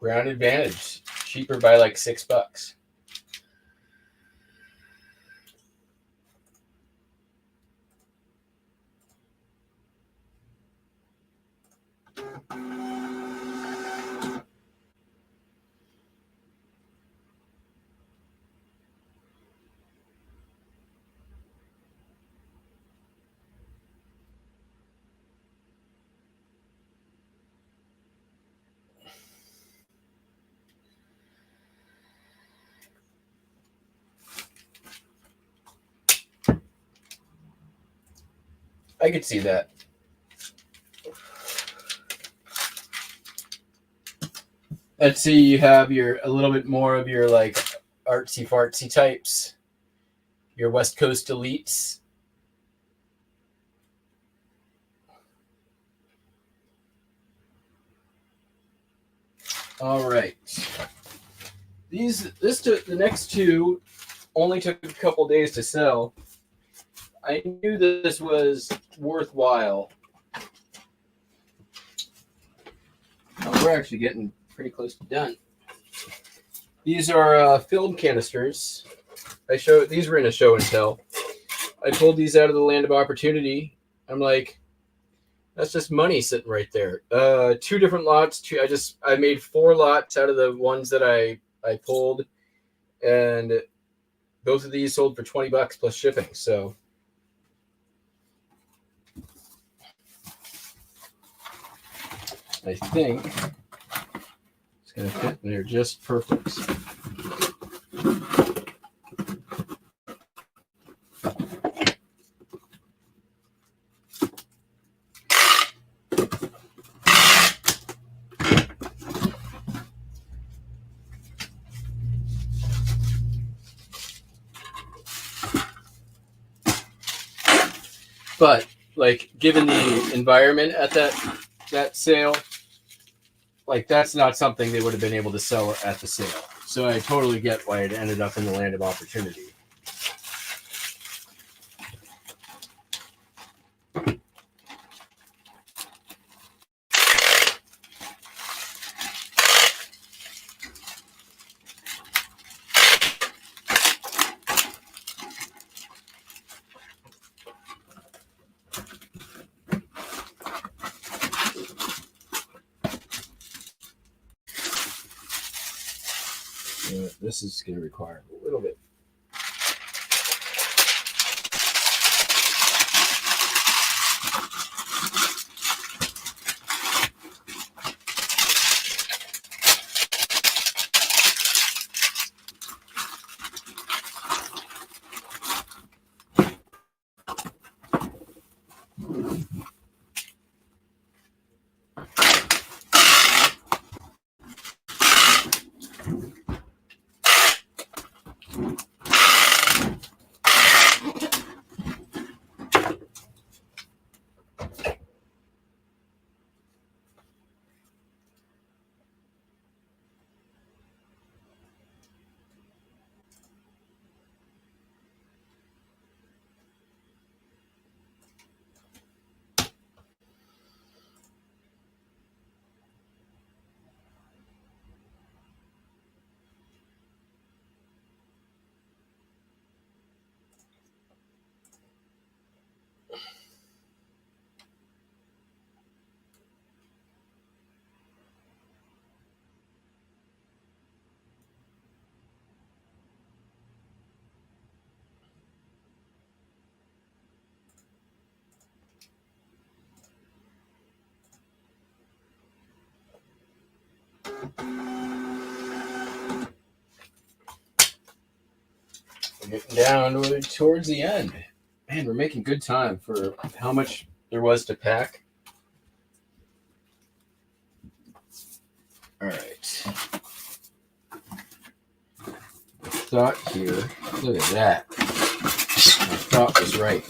Ground advantage, cheaper by like $6. I could see that. Let's see, you have a little bit more of your like artsy fartsy types, your West Coast elites. All right. The next two only took a couple days to sell. I knew that this was worthwhile. Oh, we're actually getting pretty close to done. These are filled canisters. These were in a show and tell. I pulled these out of the land of opportunity. I'm like, that's just money sitting right there. 2 different lots. I made 4 lots out of the ones that I pulled, and both of these sold for $20 plus shipping. So I think it's going to fit in there just perfect. But like, given the environment at that sale, like that's not something they would have been able to sell at the sale. So I totally get why it ended up in the land of opportunity. This is going to require a little bit. We're getting down towards the end. Man, we're making good time for how much there was to pack. All right. The thought here, look at that. My thought was right.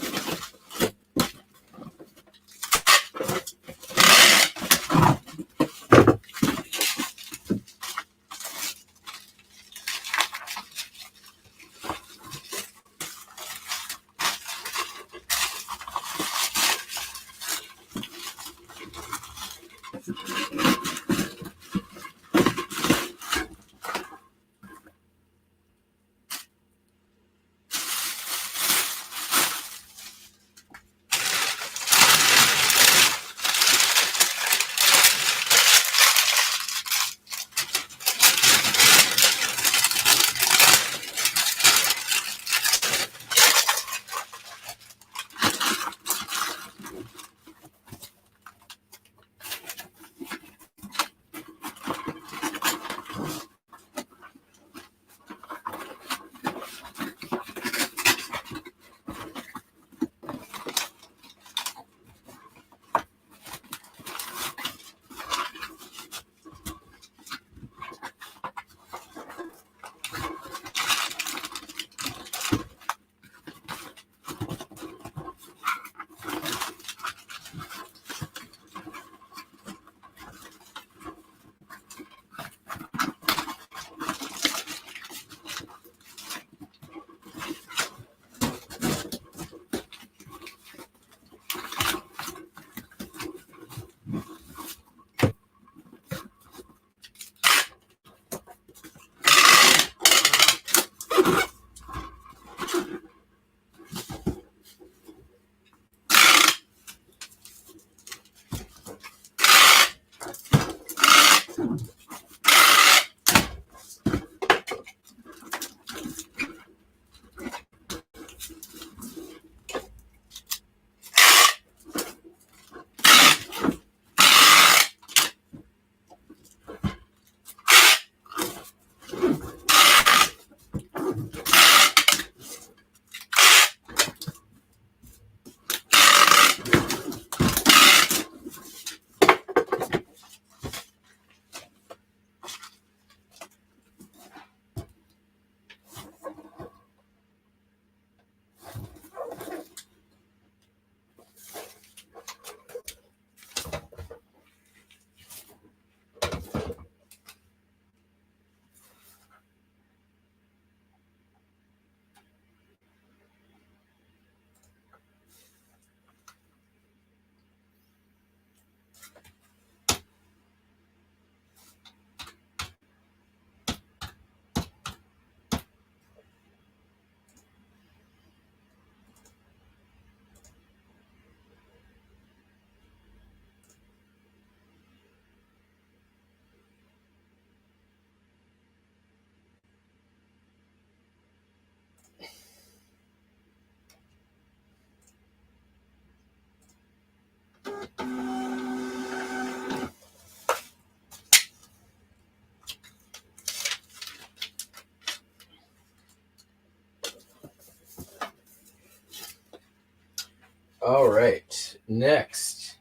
All right. Next,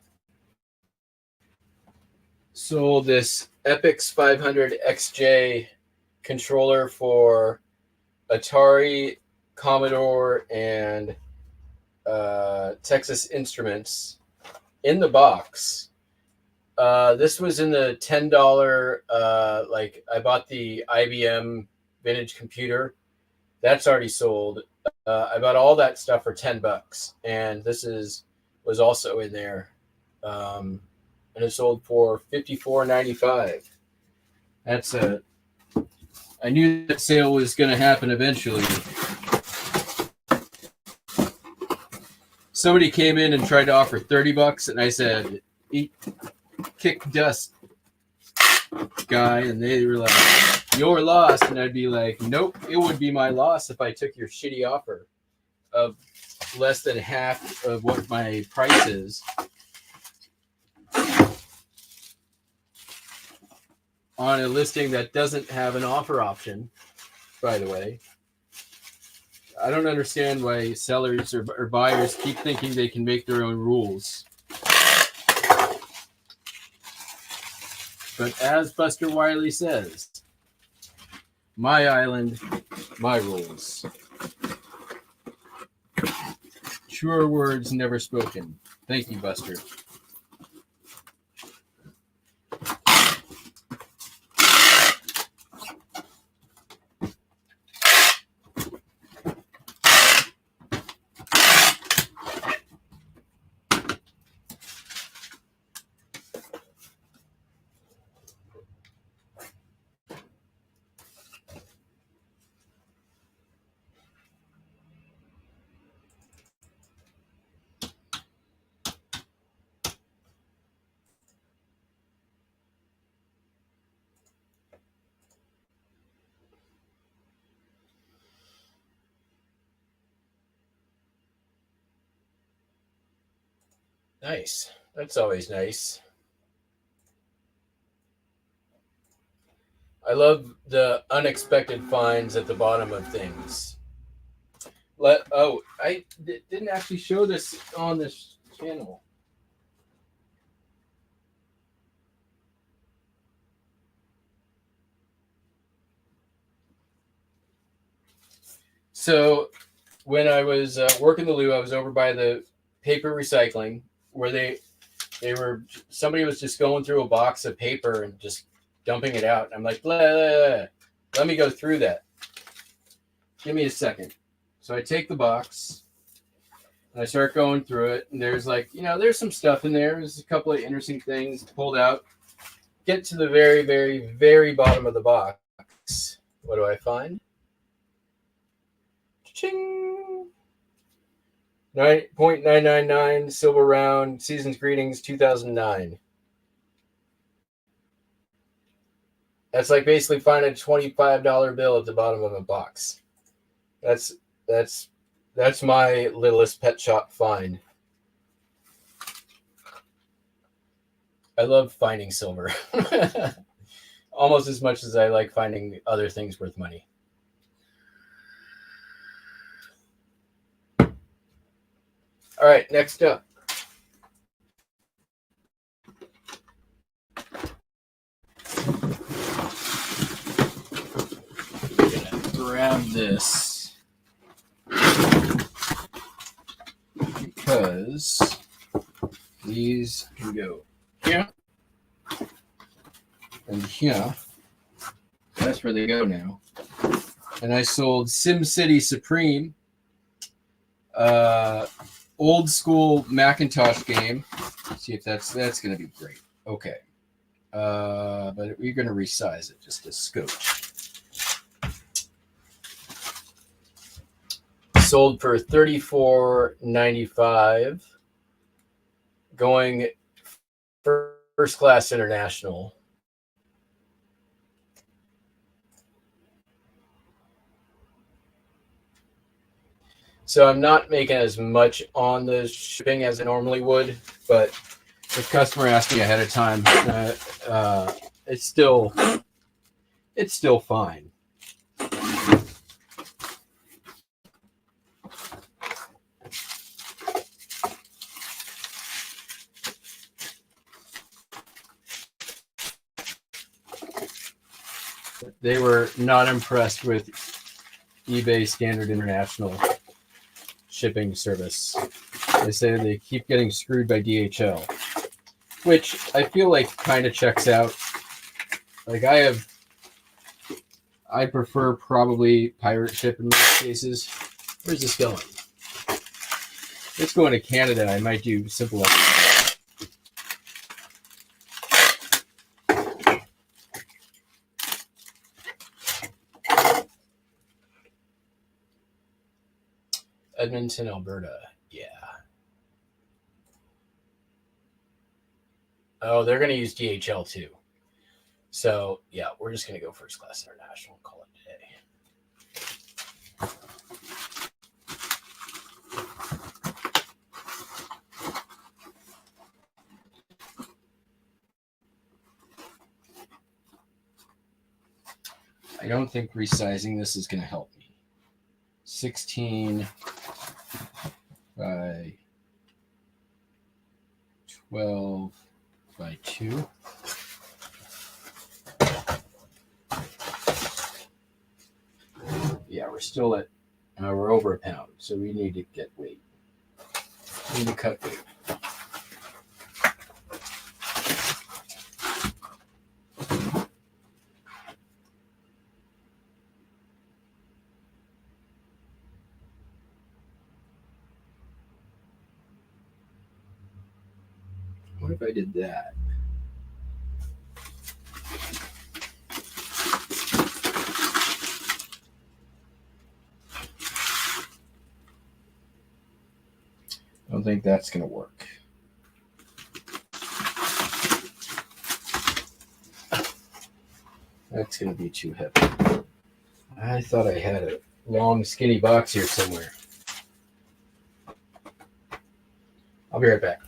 sold this Epix 500 XJ controller for Atari, Commodore, and Texas Instruments in the box. This was in the $10. Like I bought the IBM vintage computer. That's already sold. I bought all that stuff for $10, and this was also in there, and it sold for $54.95. That's a. I knew that sale was going to happen eventually. Somebody came in and tried to offer $30, and I said, "Eat, kick dust, guy," and they were like, "Your loss," and I'd be like, "Nope, it would be my loss if I took your shitty offer of less than half of what my price is on a listing that doesn't have an offer option." By the way, I don't understand why sellers or buyers keep thinking they can make their own rules. But as Buster Wiley says, my island, my rules. Truer words never spoken. Thank you, Buster. Nice. That's always nice. I love the unexpected finds at the bottom of things. I didn't actually show this on this channel. So when I was working the loo, I was over by the paper recycling where somebody was just going through a box of paper and just dumping it out. And I'm like, blah, blah, blah. Let me go through that. Give me a second. So I take the box and I start going through it. And there's there's some stuff in there. There's a couple of interesting things pulled out. Get to the very, very, very bottom of the box. What do I find? Ching! 9.999 silver round, season's greetings 2009. That's like basically finding a $25 bill at the bottom of a box. That's my littlest pet shop find. I love finding silver. Almost as much as I like finding other things worth money. All right, next up. I'm gonna grab this because these can go here and here. That's where they go now. And I sold SimCity Supreme. Old school Macintosh game. See if that's going to be great. Okay. But we're going to resize it just a scotch. Sold for $34.95. Going first class international. So I'm not making as much on the shipping as I normally would, but if customer asked me ahead of time, it's still fine. they were not impressed with eBay Standard International shipping service. They say they keep getting screwed by DHL, which I feel like kind of checks out. Like I prefer probably pirate ship in most cases. Where's this going? It's going to Canada. I might do simple. Edmonton, Alberta. Yeah. Oh, they're going to use DHL too. So, yeah, we're just going to go first class international and call it a day. I don't think resizing this is going to help me. 16 by 12 by 2. Yeah, we're still at, we're over a pound, so we need to get weight. We need to cut weight. What if I did that? I don't think that's going to work. That's going to be too heavy. I thought I had a long, skinny box here somewhere. I'll be right back.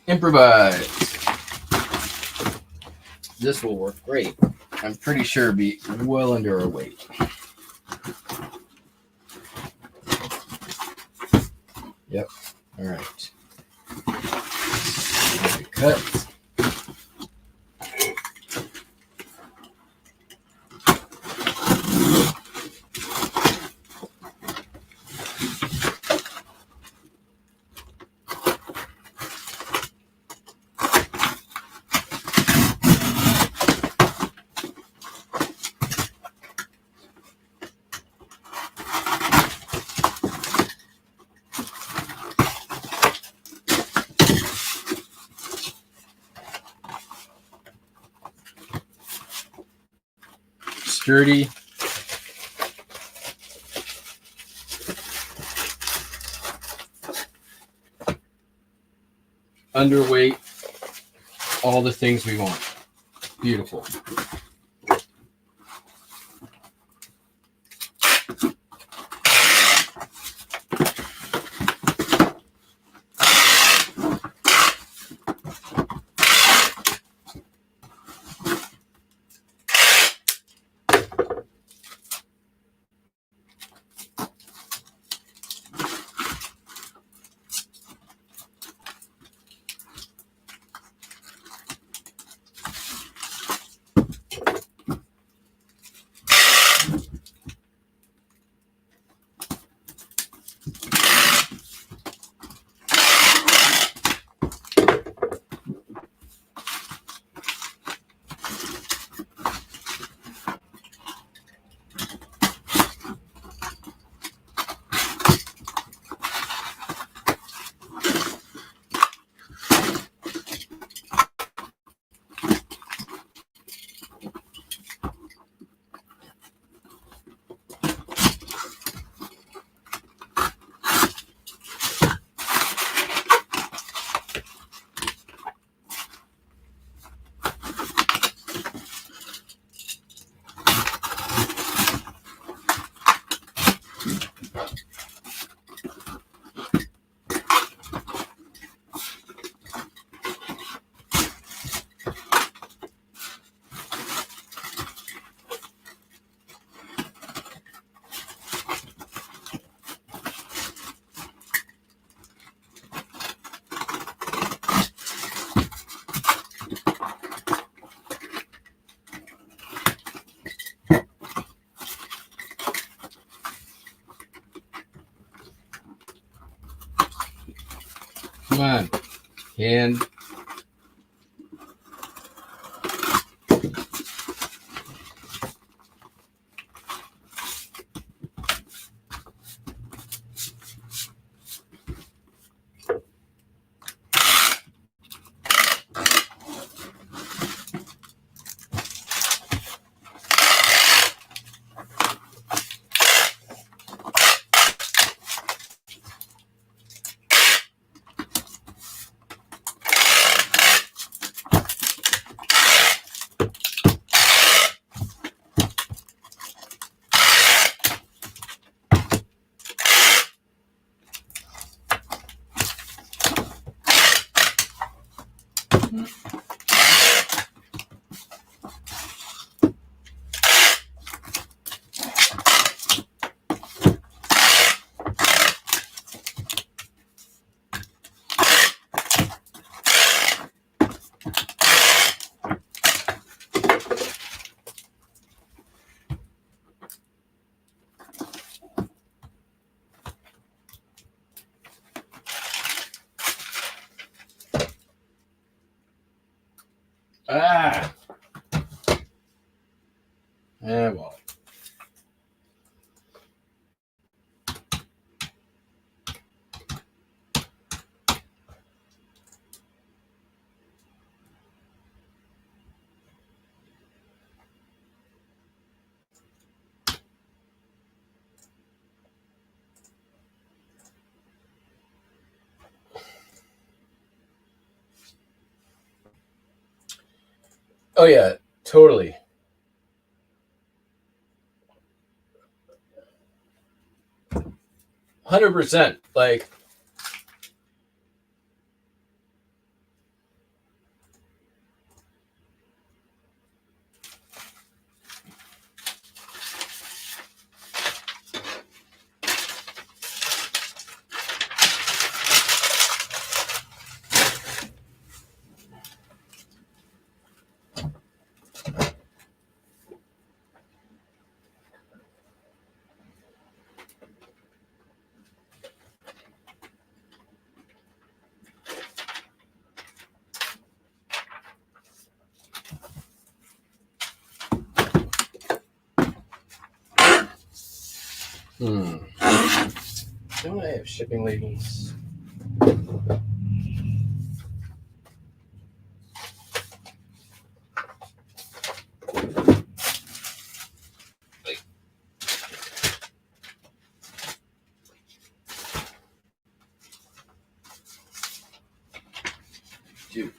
Improvise. This will work great. I'm pretty sure it'll be well under our weight. Yep. All right. Cut. Sturdy. Underweight. All the things we want. Beautiful. on. Hand. Ah. Well. Oh yeah, totally. 100%. Like, don't I have shipping labels? Dude.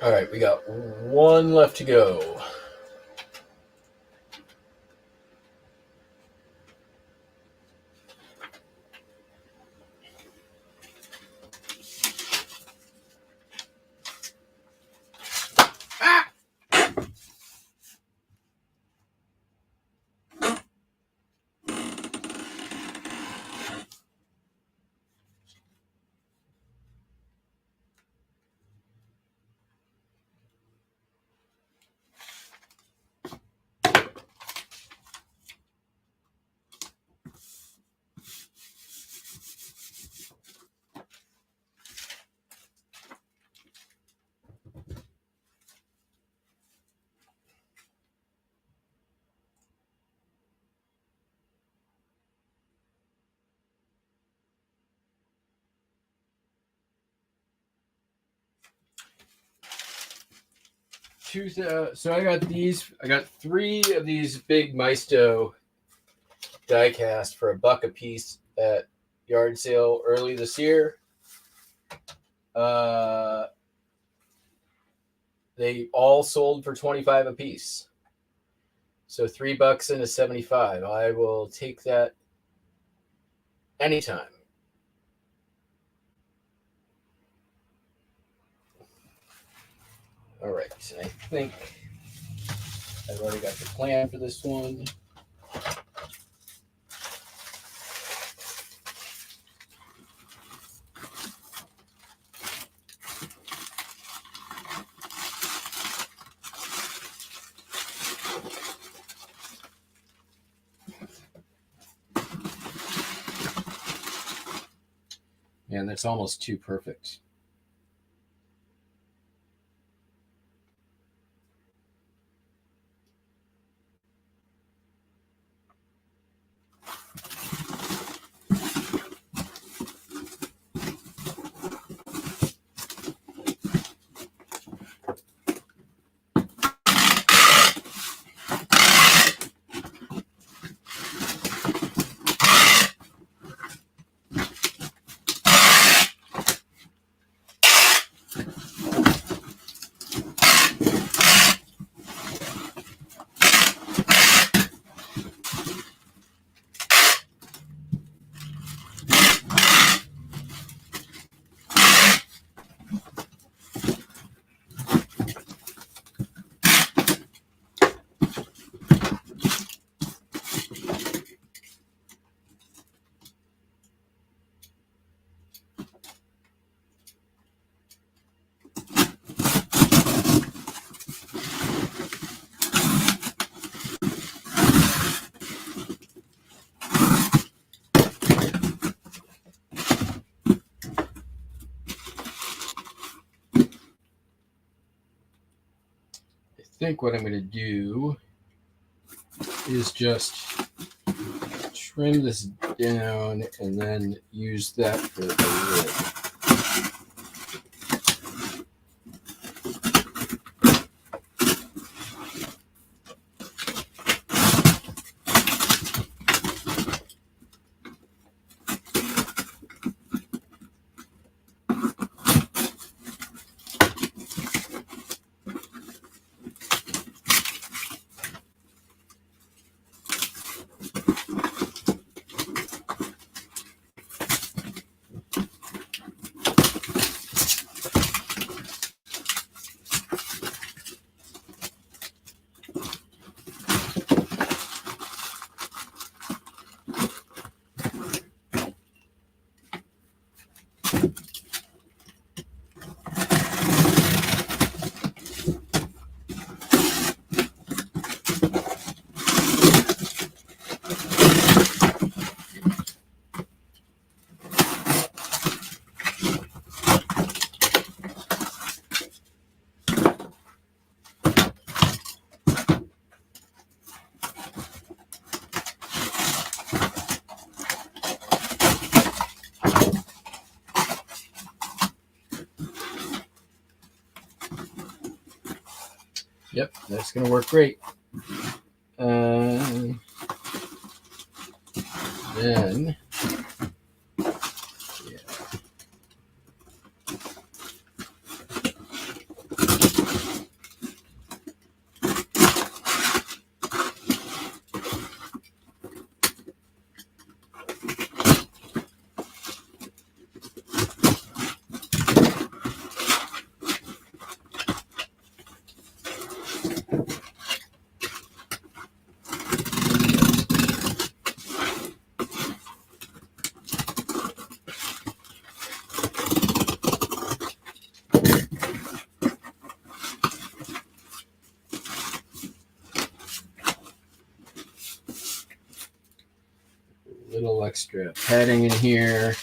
All right, we got one left to go. So I got these. I got 3 of these big Maisto die cast for $1 a piece at yard sale early this year. They all sold for 25 a piece. So $3 and a 75. I will take that anytime. All right, I think I've already got the plan for this one. Man, that's almost too perfect. I think what I'm going to do is just trim this down and then use that for the lid. Yep, that's going to work great. Then, yeah. Little extra padding in here.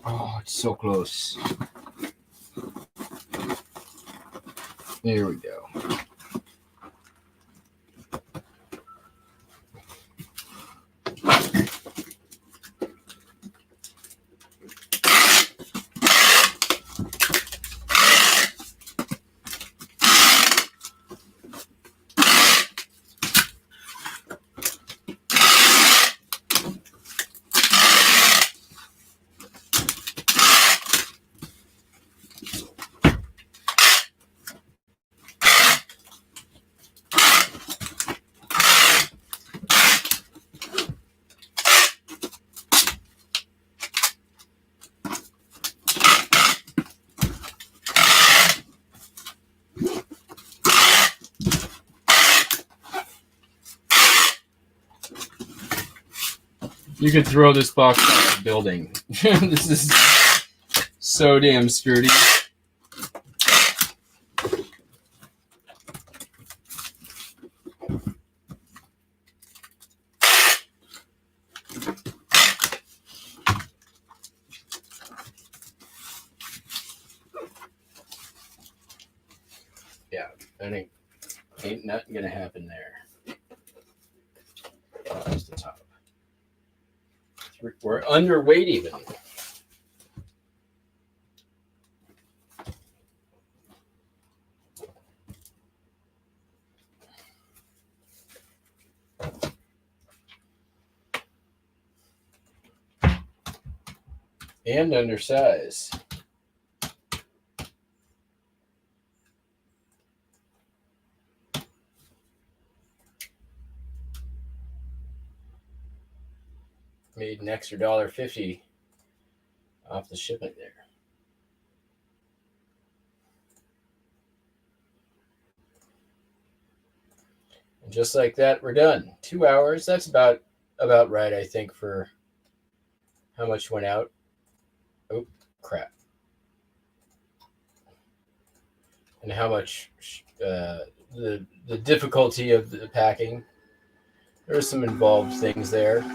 Oh, it's so close. There we go. You could throw this box off the building. This is so damn sturdy. Yeah, that ain't nothing gonna happen there. That's the top. We're underweight even. And undersized. Made an extra $1.50 off the shipment there. And just like that, we're done. 2 hours. That's about right, I think, for how much went out. Oh, crap. And how much the difficulty of the packing. There are some involved things there.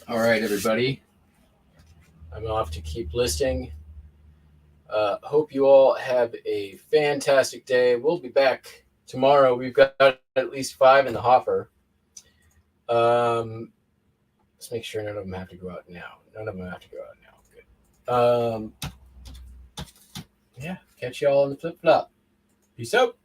All right, everybody. I'm off to keep listing. Hope you all have a fantastic day. We'll be back tomorrow. We've got at least 5 in the hopper. Let's make sure none of them have to go out now. Good. Yeah, catch you all on the flip-flop. Peace out.